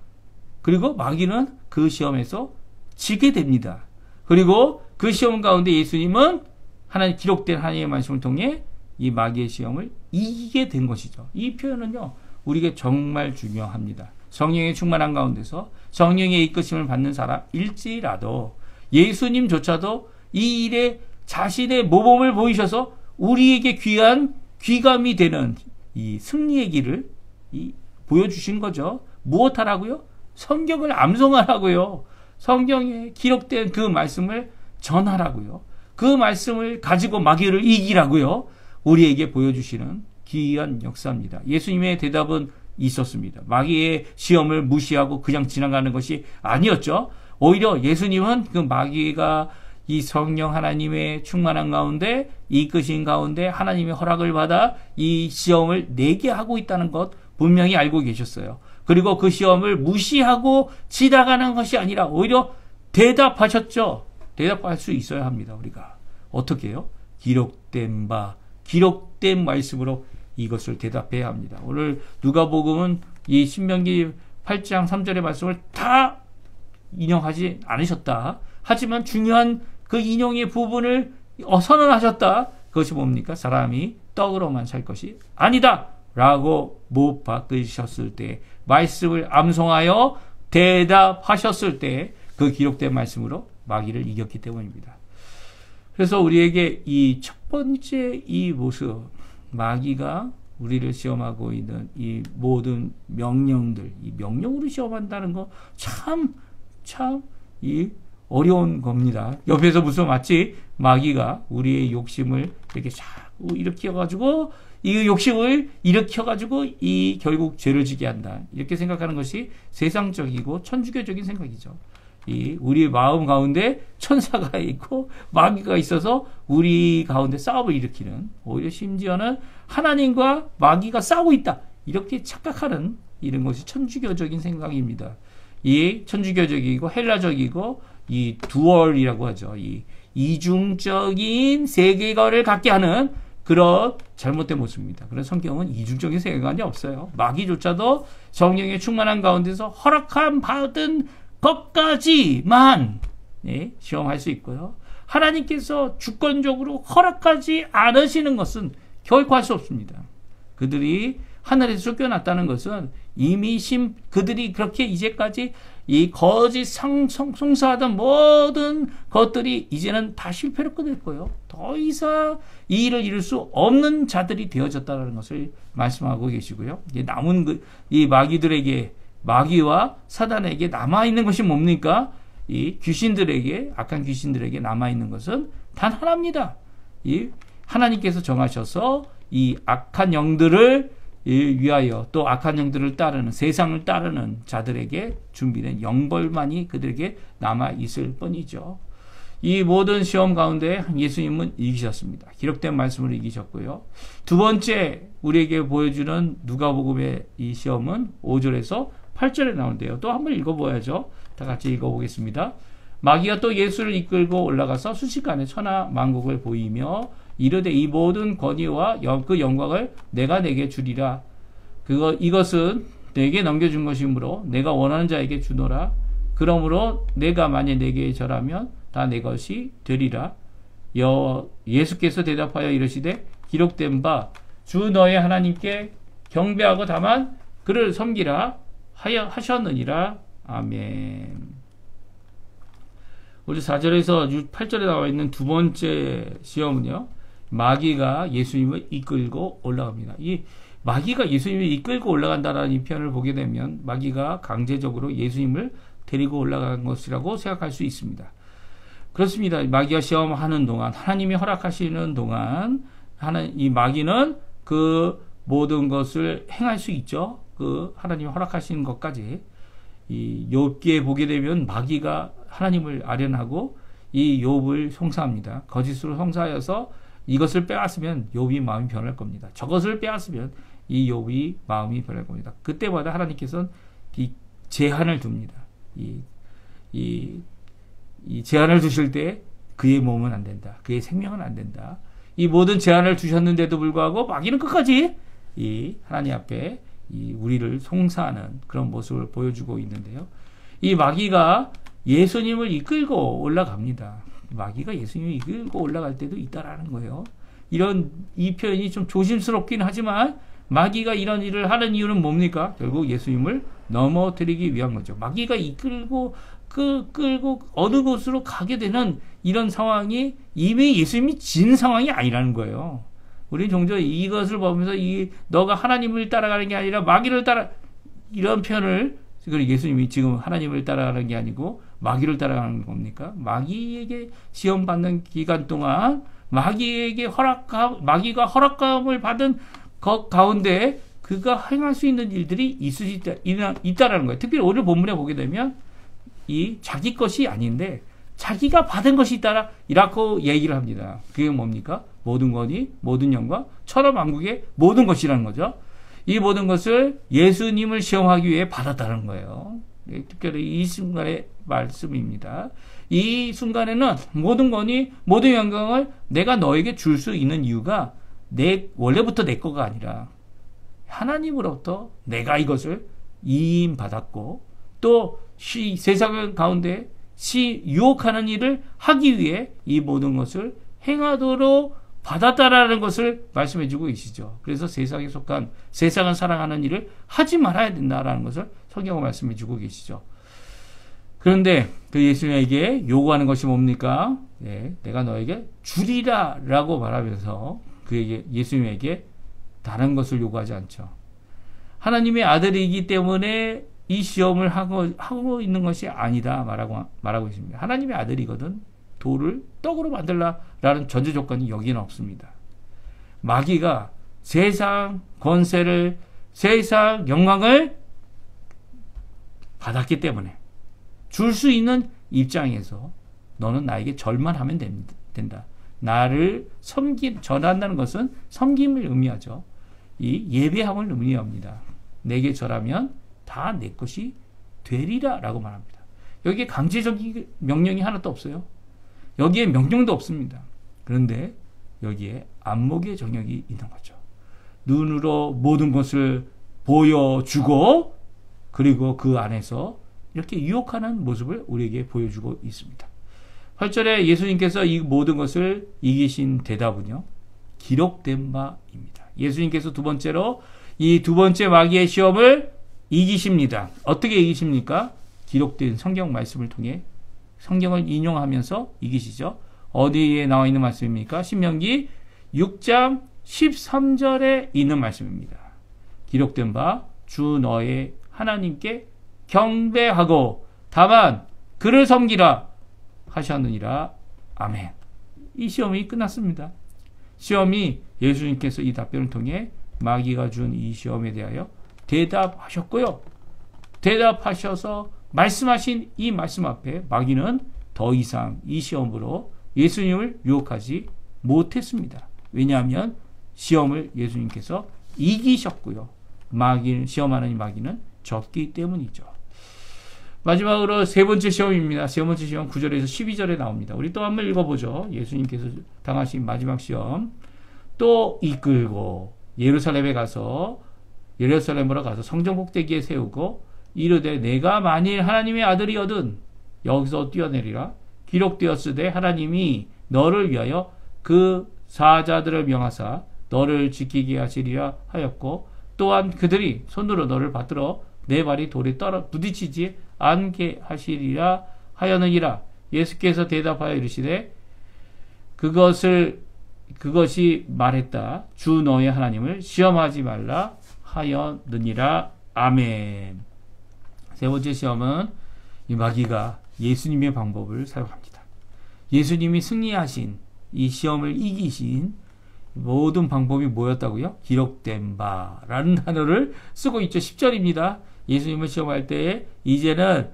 그리고 마귀는 그 시험에서 지게 됩니다. 그리고 그 시험 가운데 예수님은 기록된 하나님의 말씀을 통해 이 마귀의 시험을 이기게 된 것이죠. 이 표현은요, 우리에게 정말 중요합니다. 성령의 충만한 가운데서 성령의 이끄심을 받는 사람일지라도 예수님조차도 이 일에 자신의 모범을 보이셔서 우리에게 귀한 귀감이 되는 이 승리의 길을 보여주신 거죠. 무엇하라고요? 성경을 암송하라고요. 성경에 기록된 그 말씀을 전하라고요. 그 말씀을 가지고 마귀를 이기라고요. 우리에게 보여주시는 귀한 역사입니다. 예수님의 대답은 있었습니다. 마귀의 시험을 무시하고 그냥 지나가는 것이 아니었죠. 오히려 예수님은 그 마귀가 이 성령 하나님의 충만한 가운데, 이끄신 가운데 하나님의 허락을 받아 이 시험을 내게 하고 있다는 것 분명히 알고 계셨어요. 그리고 그 시험을 무시하고 지나가는 것이 아니라 오히려 대답하셨죠. 대답할 수 있어야 합니다. 우리가 어떻게 해요? 기록된 말씀으로 이것을 대답해야 합니다. 오늘 누가복음은 이 신명기 8장 3절의 말씀을 다 인용하지 않으셨다. 하지만 중요한 그 인용의 부분을 선언하셨다. 그것이 뭡니까? 사람이 떡으로만 살 것이 아니다 라고 못 박으셨을 때, 말씀을 암송하여 대답하셨을 때 그 기록된 말씀으로 마귀를 이겼기 때문입니다. 그래서 우리에게 이 첫 번째 이 모습, 마귀가 우리를 시험하고 있는 이 모든 명령들, 이 명령으로 시험한다는 거 참 이 어려운 겁니다. 옆에서 무슨 마치 마귀가 우리의 욕심을 이렇게 자꾸 일으켜가지고 이 욕심을 일으켜가지고 이 결국 죄를 지게 한다. 이렇게 생각하는 것이 세상적이고 천주교적인 생각이죠. 이 우리 마음 가운데 천사가 있고 마귀가 있어서 우리 가운데 싸움을 일으키는, 오히려 심지어는 하나님과 마귀가 싸우고 있다. 이렇게 착각하는 이런 것이 천주교적인 생각입니다. 이 천주교적이고 헬라적이고 이 두얼이라고 하죠. 이 이중적인 세계관을 갖게 하는 그런 잘못된 모습입니다. 그래서 성경은 이중적인 세계관이 없어요. 마귀조차도 성령의 충만한 가운데서 허락함 받은 것까지만 시험할 수 있고요. 하나님께서 주권적으로 허락하지 않으시는 것은 결코 할 수 없습니다. 그들이 하늘에서 쫓겨났다는 것은 이미 그들이 그렇게 이제까지 이 거짓 송사하던 모든 것들이 이제는 다 실패로 끝냈고요. 더 이상 이 일을 이룰 수 없는 자들이 되어졌다는 것을 말씀하고 계시고요. 이제 남은 이 마귀들에게, 마귀와 사단에게 남아있는 것이 뭡니까? 이 귀신들에게, 악한 귀신들에게 남아있는 것은 단 하나입니다. 이 하나님께서 정하셔서 이 악한 영들을 위하여 또 악한 영들을 따르는, 세상을 따르는 자들에게 준비된 영벌만이 그들에게 남아있을 뿐이죠. 이 모든 시험 가운데 예수님은 이기셨습니다. 기록된 말씀을 이기셨고요. 두 번째 우리에게 보여주는 누가복음의 이 시험은 5절에서 8절에 나오는데요. 또 한번 읽어보야죠. 다 같이 읽어보겠습니다. 마귀가 또 예수를 이끌고 올라가서 순식간에 천하 만국을 보이며 이르되 이 모든 권위와 그 영광을 내가 내게 주리라. 이것은 내게 넘겨준 것이므로 내가 원하는 자에게 주노라. 그러므로 내가 만일 내게 절하면 다 내 것이 되리라. 예수께서 대답하여 이르시되 기록된 바 주 너의 하나님께 경배하고 다만 그를 섬기라 하셨느니라. 아멘. 우리 4절에서 8절에 나와 있는 두 번째 시험은요, 마귀가 예수님을 이끌고 올라갑니다. 이 마귀가 예수님을 이끌고 올라간다라는 이 표현을 보게 되면 마귀가 강제적으로 예수님을 데리고 올라간 것이라고 생각할 수 있습니다. 그렇습니다. 마귀가 시험하는 동안, 하나님이 허락하시는 동안 이 마귀는 그 모든 것을 행할 수 있죠. 그 하나님이 허락하시는 것까지. 이 욥기에 보게 되면 마귀가 하나님을 아련하고 이 욥을 송사합니다. 거짓으로 송사하여서 이것을 빼앗으면 욥이 마음이 변할 겁니다. 저것을 빼앗으면 이 욥이 마음이 변할 겁니다. 그때마다 하나님께서는 이 제한을 둡니다. 이 제한을 두실 때 그의 몸은 안 된다. 그의 생명은 안 된다. 이 모든 제한을 두셨는데도 불구하고 마귀는 끝까지 이 하나님 앞에 우리를 송사하는 그런 모습을 보여주고 있는데요. 이 마귀가 예수님을 이끌고 올라갑니다. 마귀가 예수님을 이끌고 올라갈 때도 있다라는 거예요. 이 표현이 좀 조심스럽긴 하지만 마귀가 이런 일을 하는 이유는 뭡니까? 결국 예수님을 넘어뜨리기 위한 거죠. 마귀가 이끌고 끌고 어느 곳으로 가게 되는 이런 상황이 이미 예수님이 진 상황이 아니라는 거예요. 우리는 종종 이것을 보면서 너가 하나님을 따라가는 게 아니라 마귀를 이런 표현을, 예수님이 지금 하나님을 따라가는 게 아니고 마귀를 따라가는 겁니까? 마귀에게 시험받는 기간 동안 마귀가 허락감을 받은 것 가운데 그가 행할 수 있는 일들이 있다라는 거예요. 특별히 오늘 본문에 보게 되면 이 자기 것이 아닌데 자기가 받은 것이 있다라고 얘기를 합니다. 그게 뭡니까? 모든 권위, 모든 영광, 천하 만국의 모든 것이라는 거죠. 이 모든 것을 예수님을 시험하기 위해 받았다는 거예요. 특별히 이 순간의 말씀입니다. 이 순간에는 모든 권위, 모든 영광을 내가 너에게 줄 수 있는 이유가 원래부터 내 거가 아니라 하나님으로부터 내가 이것을 이임받았고 또 세상 가운데 유혹하는 일을 하기 위해 이 모든 것을 행하도록 받았다라는 것을 말씀해 주고 계시죠. 그래서 세상에 속한, 세상을 사랑하는 일을 하지 말아야 된다라는 것을 성경으로 말씀해 주고 계시죠. 그런데 그 예수님에게 요구하는 것이 뭡니까? 내가 너에게 주리라 라고 말하면서 예수님에게 다른 것을 요구하지 않죠. 하나님의 아들이기 때문에 이 시험을 하고 있는 것이 아니다 말하고 있습니다. 하나님의 아들이거든 돌을 떡으로 만들라라는 전제 조건이 여기는 없습니다. 마귀가 세상 권세를, 세상 영광을 받았기 때문에 줄 수 있는 입장에서 너는 나에게 절만 하면 된다. 나를 절한다는 것은 섬김을 의미하죠. 이 예배함을 의미합니다. 내게 절하면 다 내 것이 되리라 라고 말합니다. 여기에 강제적인 명령이 하나도 없어요. 여기에 명령도 없습니다. 그런데 여기에 안목의 정역이 있는 거죠. 눈으로 모든 것을 보여주고 그리고 그 안에서 이렇게 유혹하는 모습을 우리에게 보여주고 있습니다. 8절에 예수님께서 이 모든 것을 이기신 대답은요, 기록된 바입니다. 예수님께서 두 번째로 이 두 번째 마귀의 시험을 이기십니다. 어떻게 이기십니까? 기록된 성경 말씀을 통해 성경을 인용하면서 이기시죠. 어디에 나와 있는 말씀입니까? 신명기 6장 13절에 있는 말씀입니다. 기록된 바 주 너의 하나님께 경배하고 다만 그를 섬기라 하셨느니라. 아멘. 이 시험이 끝났습니다. 시험이 예수님께서 이 답변을 통해 마귀가 준 이 시험에 대하여 대답하셨고요. 대답하셔서 말씀하신 이 말씀 앞에 마귀는 더 이상 이 시험으로 예수님을 유혹하지 못했습니다. 왜냐하면 시험을 예수님께서 이기셨고요. 시험하는 이 마귀는 졌기 때문이죠. 마지막으로 세 번째 시험입니다. 세 번째 시험 9절에서 12절에 나옵니다. 우리 또 한번 읽어보죠. 예수님께서 당하신 마지막 시험. 또 이끌고 예루살렘으로 가서 성전 꼭대기에 세우고 이르되 내가 만일 하나님의 아들이거든 여기서 뛰어내리라. 기록되었으되 하나님이 너를 위하여 그 사자들을 명하사 너를 지키게 하시리라 하였고 또한 그들이 손으로 너를 받들어 내 발이 돌에 부딪히지 않게 하시리라 하였느니라. 예수께서 대답하여 이르시되 그것이 말했다. 주 너의 하나님을 시험하지 말라 하였느니라. 아멘. 세 번째 시험은 이 마귀가 예수님의 방법을 사용합니다. 예수님이 승리하신 이 시험을 이기신 모든 방법이 뭐였다고요? 기록된 바라는 단어를 쓰고 있죠. 10절입니다. 예수님을 시험할 때에 이제는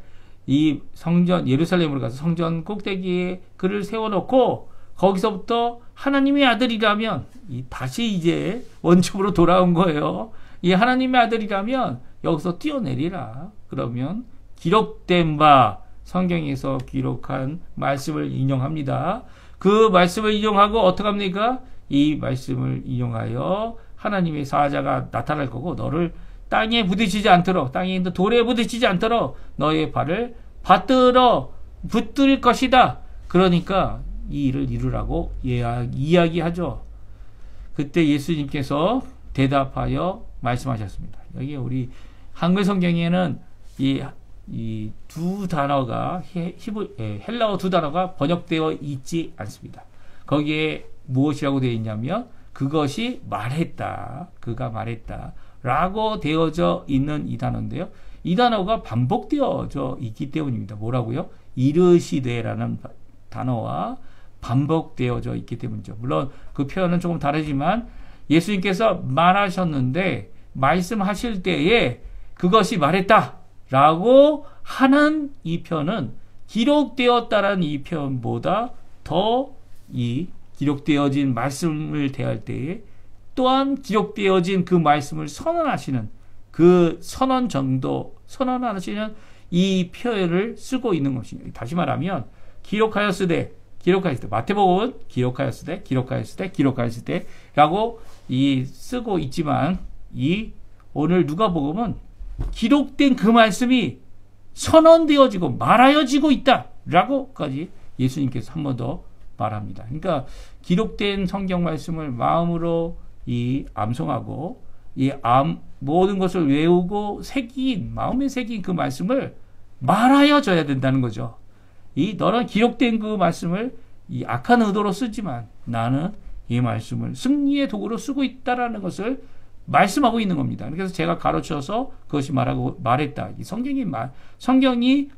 이 성전 예루살렘으로 가서 성전 꼭대기에 그를 세워놓고 거기서부터 하나님의 아들이라면 다시 이제 원점으로 돌아온 거예요. 이 하나님의 아들이라면 여기서 뛰어내리라. 그러면 기록된 바 성경에서 기록한 말씀을 인용합니다. 그 말씀을 인용하고 어떻게 합니까? 이 말씀을 인용하여 하나님의 사자가 나타날 거고 너를 땅에 부딪히지 않도록 땅에 있는 돌에 부딪히지 않도록 너의 발을 붙들 것이다. 그러니까 이 일을 이루라고 이야기하죠. 그때 예수님께서 대답하여 말씀하셨습니다. 여기 우리 한글 성경에는 이 두 단어가 헬라어 두 단어가 번역되어 있지 않습니다. 거기에 무엇이라고 되어 있냐면 그것이 말했다. 그가 말했다. 라고 되어져 있는 이 단어인데요. 이 단어가 반복되어져 있기 때문입니다. 뭐라고요? 이르시되라는 단어와 반복되어져 있기 때문이죠. 물론 그 표현은 조금 다르지만 예수님께서 말하셨는데 말씀하실 때에 그것이 말했다 라고 하는 이 표현은 기록되었다라는 이 표현보다 더 이 기록되어진 말씀을 대할 때에 또한 기록되어진 그 말씀을 선언하시는 그 선언하시는 이 표현을 쓰고 있는 것입니다. 다시 말하면 기록하였으되 마태복음은 기록하였으되 라고 쓰고 있지만 오늘 누가복음은 기록된 그 말씀이 선언되어지고 말하여지고 있다 라고까지 예수님께서 한 번 더 말합니다. 그러니까 기록된 성경 말씀을 마음으로 암송하고 모든 것을 외우고 마음에 새긴 그 말씀을 말하여져야 된다는 거죠. 너는 기록된 그 말씀을 악한 의도로 쓰지만 나는 이 말씀을 승리의 도구로 쓰고 있다라는 것을 말씀하고 있는 겁니다. 그래서 제가 가르쳐서 그것이 말했다. 이 성경이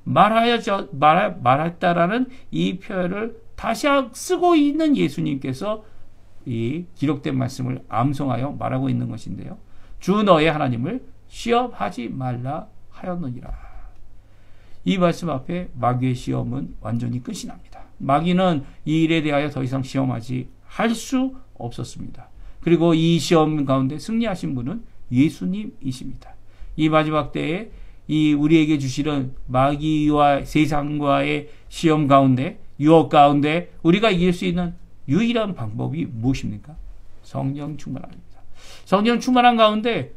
말했다라는 이 표현을 다시 쓰고 있는 예수님께서 이 기록된 말씀을 암송하여 말하고 있는 것인데요. 주 너의 하나님을 시험하지 말라 하였느니라. 이 말씀 앞에 마귀의 시험은 완전히 끝이 납니다. 마귀는 이 일에 대하여 더 이상 시험하지 할 수 없었습니다. 그리고 이 시험 가운데 승리하신 분은 예수님이십니다. 이 마지막 때에 이 우리에게 주시는 마귀와 세상과의 시험 가운데, 유혹 가운데 우리가 이길 수 있는 유일한 방법이 무엇입니까? 성령 충만합니다. 성령 충만한 가운데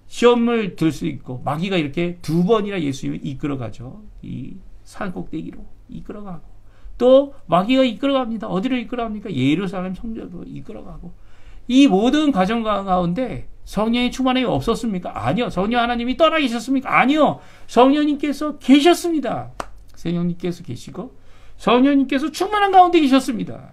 시험을 들 수 있고, 마귀가 이렇게 2번이나 예수님을 이끌어가죠. 이 산 꼭대기로 이끌어가고, 또 마귀가 이끌어갑니다. 어디로 이끌어갑니까? 예루살렘 성전으로 이끌어가고. 이 모든 과정 가운데 성령의 충만함이 없었습니까? 아니요. 성령 하나님이 떠나 계셨습니까? 아니요. 성령님께서 계셨습니다. 성령님께서 계시고 성령님께서 충만한 가운데 계셨습니다.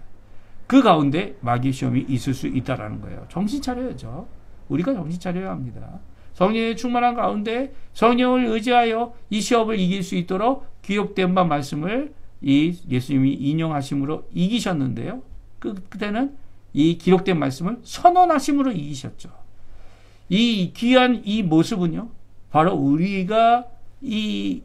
그 가운데 마귀의 시험이 있을 수 있다라는 거예요. 정신 차려야죠. 우리가 정신 차려야 합니다. 성령의 충만한 가운데 성령을 의지하여 이 시험을 이길 수 있도록 기록된 바 말씀을 이 예수님이 인용하심으로 이기셨는데요. 그때는 이 기록된 말씀을 선언하심으로 이기셨죠. 이 귀한 이 모습은요, 바로 우리가 이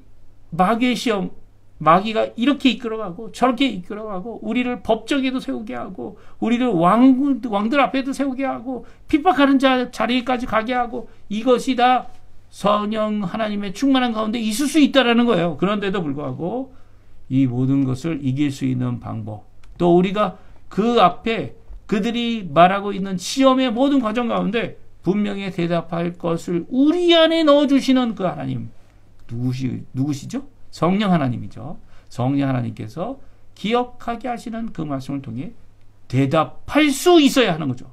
마귀의 시험, 마귀가 이렇게 이끌어가고 저렇게 이끌어가고 우리를 법정에도 세우게 하고 우리를 왕들 앞에도 세우게 하고 핍박하는 자리까지 가게 하고, 이것이 다 성령 하나님의 충만한 가운데 있을 수 있다라는 거예요. 그런데도 불구하고 이 모든 것을 이길 수 있는 방법, 또 우리가 그 앞에 그들이 말하고 있는 시험의 모든 과정 가운데 분명히 대답할 것을 우리 안에 넣어주시는 그 하나님, 누구시죠? 성령 하나님이죠. 성령 하나님께서 기억하게 하시는 그 말씀을 통해 대답할 수 있어야 하는 거죠.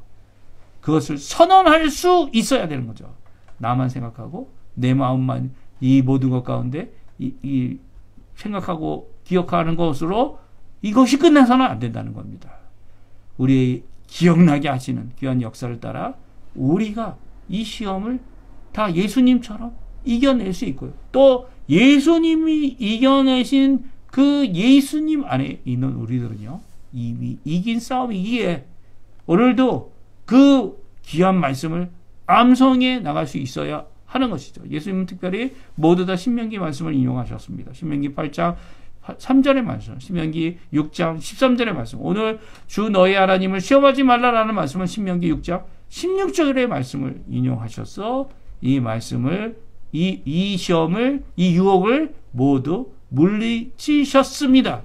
그것을 선언할 수 있어야 되는 거죠. 나만 생각하고 내 마음만 이 모든 것 가운데 이 생각하고 기억하는 것으로 이것이 끝나서는 안 된다는 겁니다. 우리의 기억나게 하시는 귀한 역사를 따라 우리가 이 시험을 다 예수님처럼 이겨낼 수 있고요. 또 예수님이 이겨내신 그 예수님 안에 있는 우리들은요, 이미 이긴 싸움이기에 오늘도 그 귀한 말씀을 암송해 나갈 수 있어야 하는 것이죠. 예수님은 특별히 모두 다 신명기 말씀을 인용하셨습니다. 신명기 8장 3절의 말씀, 신명기 6장 13절의 말씀, 오늘 주 너의 하나님을 시험하지 말라라는 말씀은 신명기 6장 16절의 말씀을 인용하셔서 이 말씀을 이 시험을, 이 유혹을 모두 물리치셨습니다.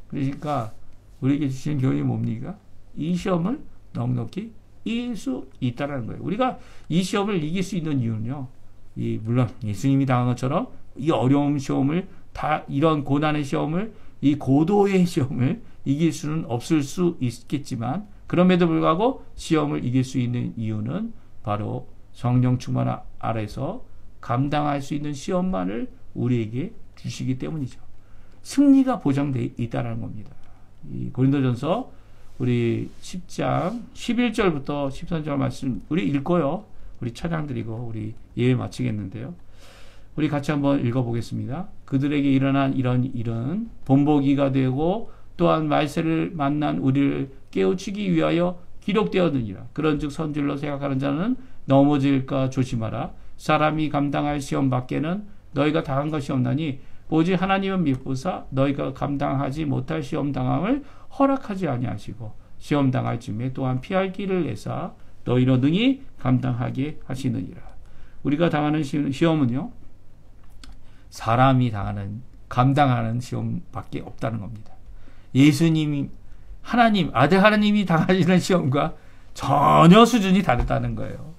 그러니까 우리에게 주신 교훈이 뭡니까? 이 시험을 넉넉히 이길 수 있다는 거예요. 우리가 이 시험을 이길 수 있는 이유는요, 물론 예수님이 당한 것처럼 이 어려운 시험을 다, 이런 고난의 시험을, 이 고도의 시험을 이길 수는 없을 수 있겠지만, 그럼에도 불구하고 시험을 이길 수 있는 이유는 바로 성령 충만 아래서 감당할 수 있는 시험만을 우리에게 주시기 때문이죠. 승리가 보장되어 있다는 겁니다. 이 고린도전서 우리 10장 11절부터 13절 말씀 우리 읽고요, 우리 찬양 드리고 우리 예배 마치겠는데요. 우리 같이 한번 읽어보겠습니다. 그들에게 일어난 이런 일은 본보기가 되고 또한 말세를 만난 우리를 깨우치기 위하여 기록되었느니라. 그런즉 선질로 생각하는 자는 넘어질까 조심하라. 사람이 감당할 시험 밖에는 너희가 당한 것이 없나니 오직 하나님은 미쁘사 너희가 감당하지 못할 시험 당함을 허락하지 아니하시고 시험 당할 쯤에 또한 피할 길을 내사 너희로 능히 감당하게 하시느니라. 우리가 당하는 시험은요, 사람이 감당하는 시험밖에 없다는 겁니다. 예수님이, 아들 하나님이 당하시는 시험과 전혀 수준이 다르다는 거예요.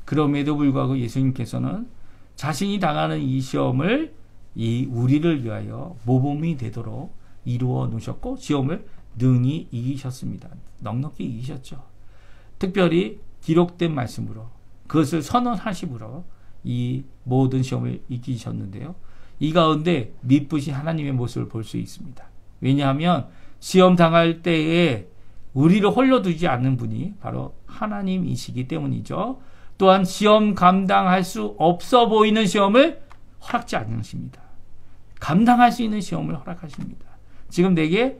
그럼에도 불구하고 예수님께서는 자신이 당하는 이 시험을 우리를 위하여 모범이 되도록 이루어 놓으셨고 시험을 능히 이기셨습니다. 넉넉히 이기셨죠. 특별히 기록된 말씀으로 그것을 선언하심으로 이 모든 시험을 이기셨는데요. 이 가운데 미쁘신 하나님의 모습을 볼 수 있습니다. 왜냐하면 시험 당할 때에 우리를 홀려두지 않는 분이 바로 하나님이시기 때문이죠. 또한 시험 감당할 수 없어 보이는 시험을 허락지 않으십니다. 감당할 수 있는 시험을 허락하십니다. 지금 내게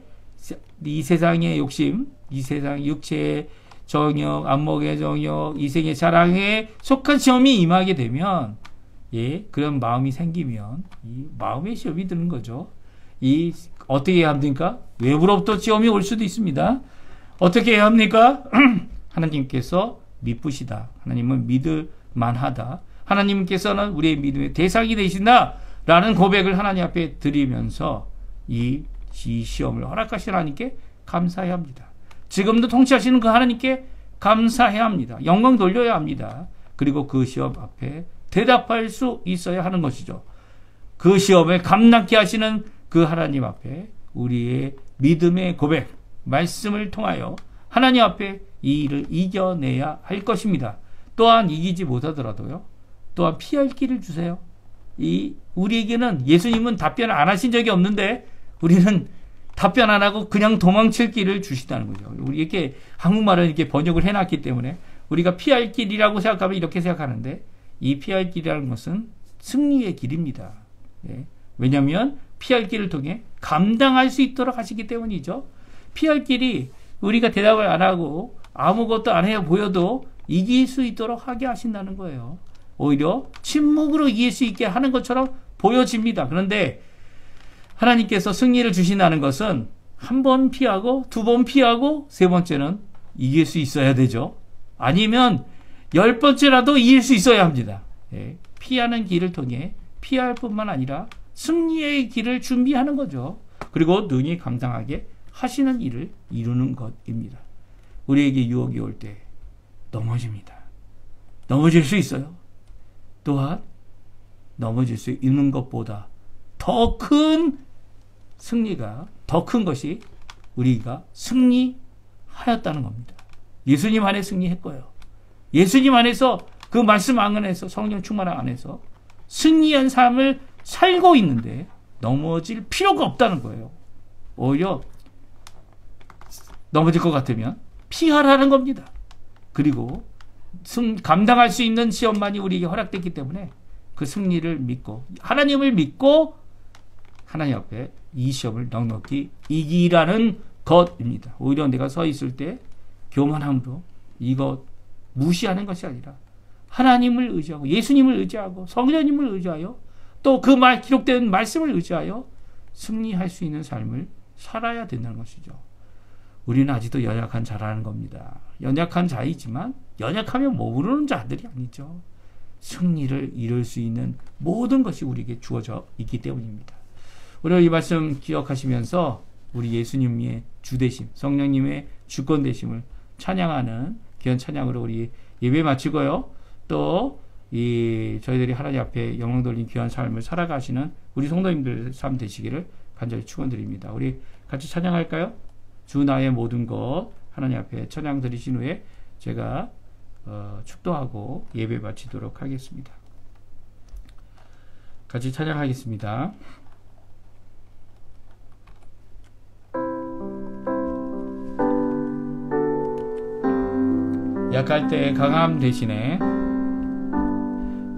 이 세상의 욕심, 이 세상 육체의 정욕, 안목의 정욕, 이생의 자랑에 속한 시험이 임하게 되면, 그런 마음이 생기면 이 마음의 시험이 드는 거죠. 어떻게 해야 합니까? 외부로부터 시험이 올 수도 있습니다. 어떻게 해야 합니까? 하나님께서 미쁘시다. 하나님은 믿을 만하다. 하나님께서는 우리의 믿음의 대상이 되신다. 라는 고백을 하나님 앞에 드리면서 이 시험을 허락하신 하나님께 감사해야 합니다. 지금도 통치하시는 그 하나님께 감사해야 합니다. 영광 돌려야 합니다. 그리고 그 시험 앞에 대답할 수 있어야 하는 것이죠. 그 시험을 감당케 하시는 그 하나님 앞에 우리의 믿음의 고백, 말씀을 통하여 하나님 앞에 이 일을 이겨내야 할 것입니다. 또한 이기지 못하더라도요, 또한 피할 길을 주세요. 우리에게는 예수님은 답변을 안 하신 적이 없는데 우리는 답변 안 하고 그냥 도망칠 길을 주시다는 거죠. 우리 이렇게 한국말을 이렇게 번역을 해놨기 때문에 우리가 피할 길이라고 생각하면 이렇게 생각하는데, 이 피할 길이라는 것은 승리의 길입니다. 왜냐하면 피할 길을 통해 감당할 수 있도록 하시기 때문이죠. 피할 길이 우리가 대답을 안 하고 아무것도 안 해 보여도 이길 수 있도록 하게 하신다는 거예요. 오히려 침묵으로 이길 수 있게 하는 것처럼 보여집니다. 그런데 하나님께서 승리를 주신다는 것은 한 번 피하고, 두 번 피하고, 세 번째는 이길 수 있어야 되죠. 아니면 10번째라도 이길 수 있어야 합니다. 피하는 길을 통해 피할 뿐만 아니라 승리의 길을 준비하는 거죠. 그리고 능히 감당하게 하시는 일을 이루는 것입니다. 우리에게 유혹이 올 때 넘어집니다. 넘어질 수 있어요. 또한 넘어질 수 있는 것보다 더 큰 승리가, 더 큰 것이 우리가 승리하였다는 겁니다. 예수님 안에 승리했고요. 예수님 안에서, 그 말씀 안에서, 성령 충만함 안에서 승리한 삶을 살고 있는데 넘어질 필요가 없다는 거예요. 오히려 넘어질 것 같으면 피하라는 겁니다. 그리고 감당할 수 있는 시험만이 우리에게 허락됐기 때문에 그 승리를 믿고, 하나님을 믿고 하나님 앞에 이 시험을 넉넉히 이기라는 것입니다. 오히려 내가 서 있을 때 교만함으로 이것 무시하는 것이 아니라 하나님을 의지하고, 예수님을 의지하고, 성령님을 의지하여, 또 그 기록된 말씀을 의지하여 승리할 수 있는 삶을 살아야 된다는 것이죠. 우리는 아직도 연약한 자라는 겁니다. 연약한 자이지만 연약하면 머무르는 자들이 아니죠. 승리를 이룰 수 있는 모든 것이 우리에게 주어져 있기 때문입니다. 우리가 이 말씀 기억하시면서 우리 예수님의 주되심, 성령님의 주권되심을 찬양하는 귀한 찬양으로 우리 예배 마치고요. 또 저희들이 하나님 앞에 영광 돌린 귀한 삶을 살아가시는 우리 성도님들 삶 되시기를 간절히 축원드립니다. 우리 같이 찬양할까요? 주 나의 모든 것, 하나님 앞에 찬양 드리신 후에 제가 축도하고 예배 마치도록 하겠습니다. 같이 찬양하겠습니다. 약할 때 강함 대신에,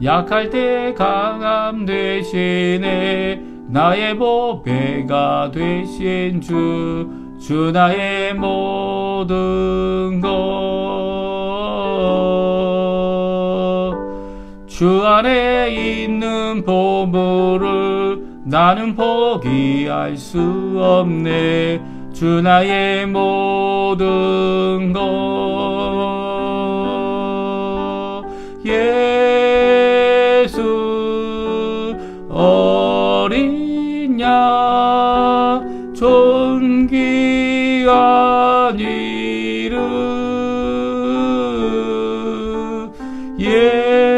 약할 때 강함 대신에 나의 보배가 되신 주 나의 모든 것, 주 안에 있는 보물을 나는 포기할 수 없네. 주 나의 모든 것, 예수 어린 양 존귀한 이름, 예수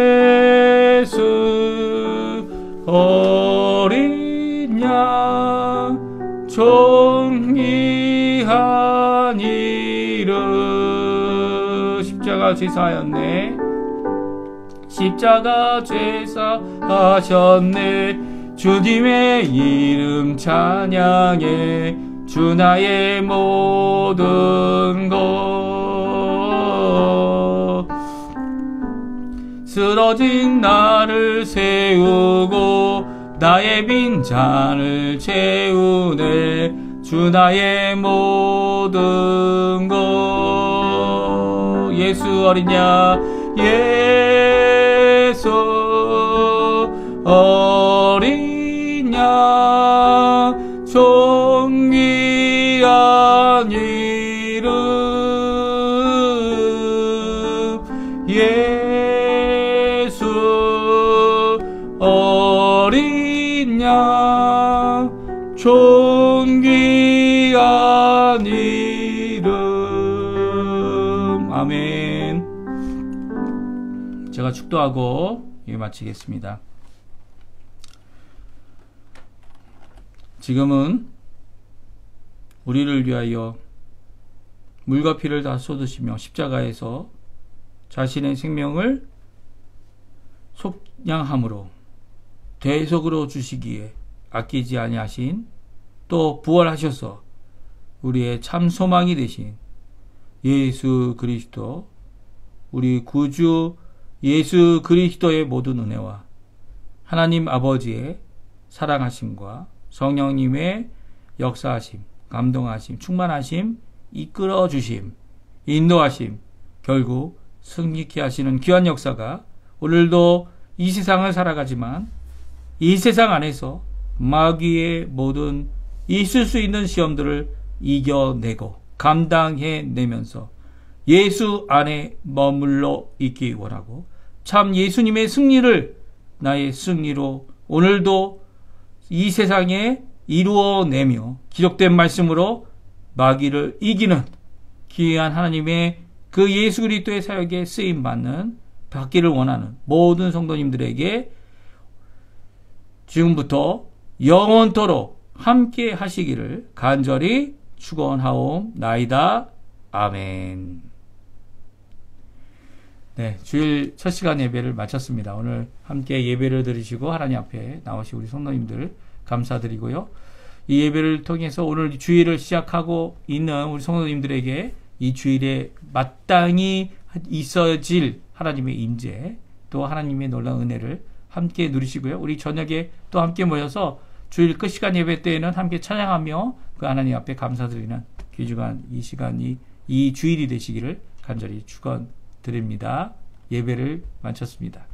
어린 양 존귀한 이름. 십자가 제사하였네. 십자가 제사하셨네. 주님의 이름 찬양해. 주 나의 모든 것, 쓰러진 나를 세우고 나의 빈잔을 채우네. 주 나의 모든 것. 예수 어린 양, 예수 어린 양, 존귀한 이름, 예수 어린 양, 존귀한 이름. 아멘. 제가 축도하고 마치겠습니다. 지금은 우리를 위하여 물과 피를 다 쏟으시며 십자가에서 자신의 생명을 속량함으로 대속으로 주시기에 아끼지 아니하신, 또 부활하셔서 우리의 참 소망이 되신 예수 그리스도, 우리 구주 예수 그리스도의 모든 은혜와 하나님 아버지의 사랑하심과 성령님의 역사하심, 감동하심, 충만하심, 이끌어주심, 인도하심, 결국 승리케 하시는 귀한 역사가 오늘도 이 세상을 살아가지만 이 세상 안에서 마귀의 모든 있을 수 있는 시험들을 이겨내고 감당해내면서 예수 안에 머물러 있기 원하고, 참 예수님의 승리를 나의 승리로 오늘도 이 세상에 이루어내며 기록된 말씀으로 마귀를 이기는 귀한 하나님의 그 예수 그리스도의 사역에 쓰임받는, 받기를 원하는 모든 성도님들에게 지금부터 영원토록 함께 하시기를 간절히 축원하옵나이다. 아멘. 네, 주일 첫 시간 예배를 마쳤습니다. 오늘 함께 예배를 드리시고 하나님 앞에 나오신 우리 성도님들 감사드리고요. 이 예배를 통해서 오늘 주일을 시작하고 있는 우리 성도님들에게 이 주일에 마땅히 있어질 하나님의 임재, 또 하나님의 놀라운 은혜를 함께 누리시고요. 우리 저녁에 또 함께 모여서 주일 끝 시간 예배 때에는 함께 찬양하며 그 하나님 앞에 감사드리는 귀중한 이 시간이, 이 주일이 되시기를 간절히 축원드립니다. 예배를 마쳤습니다.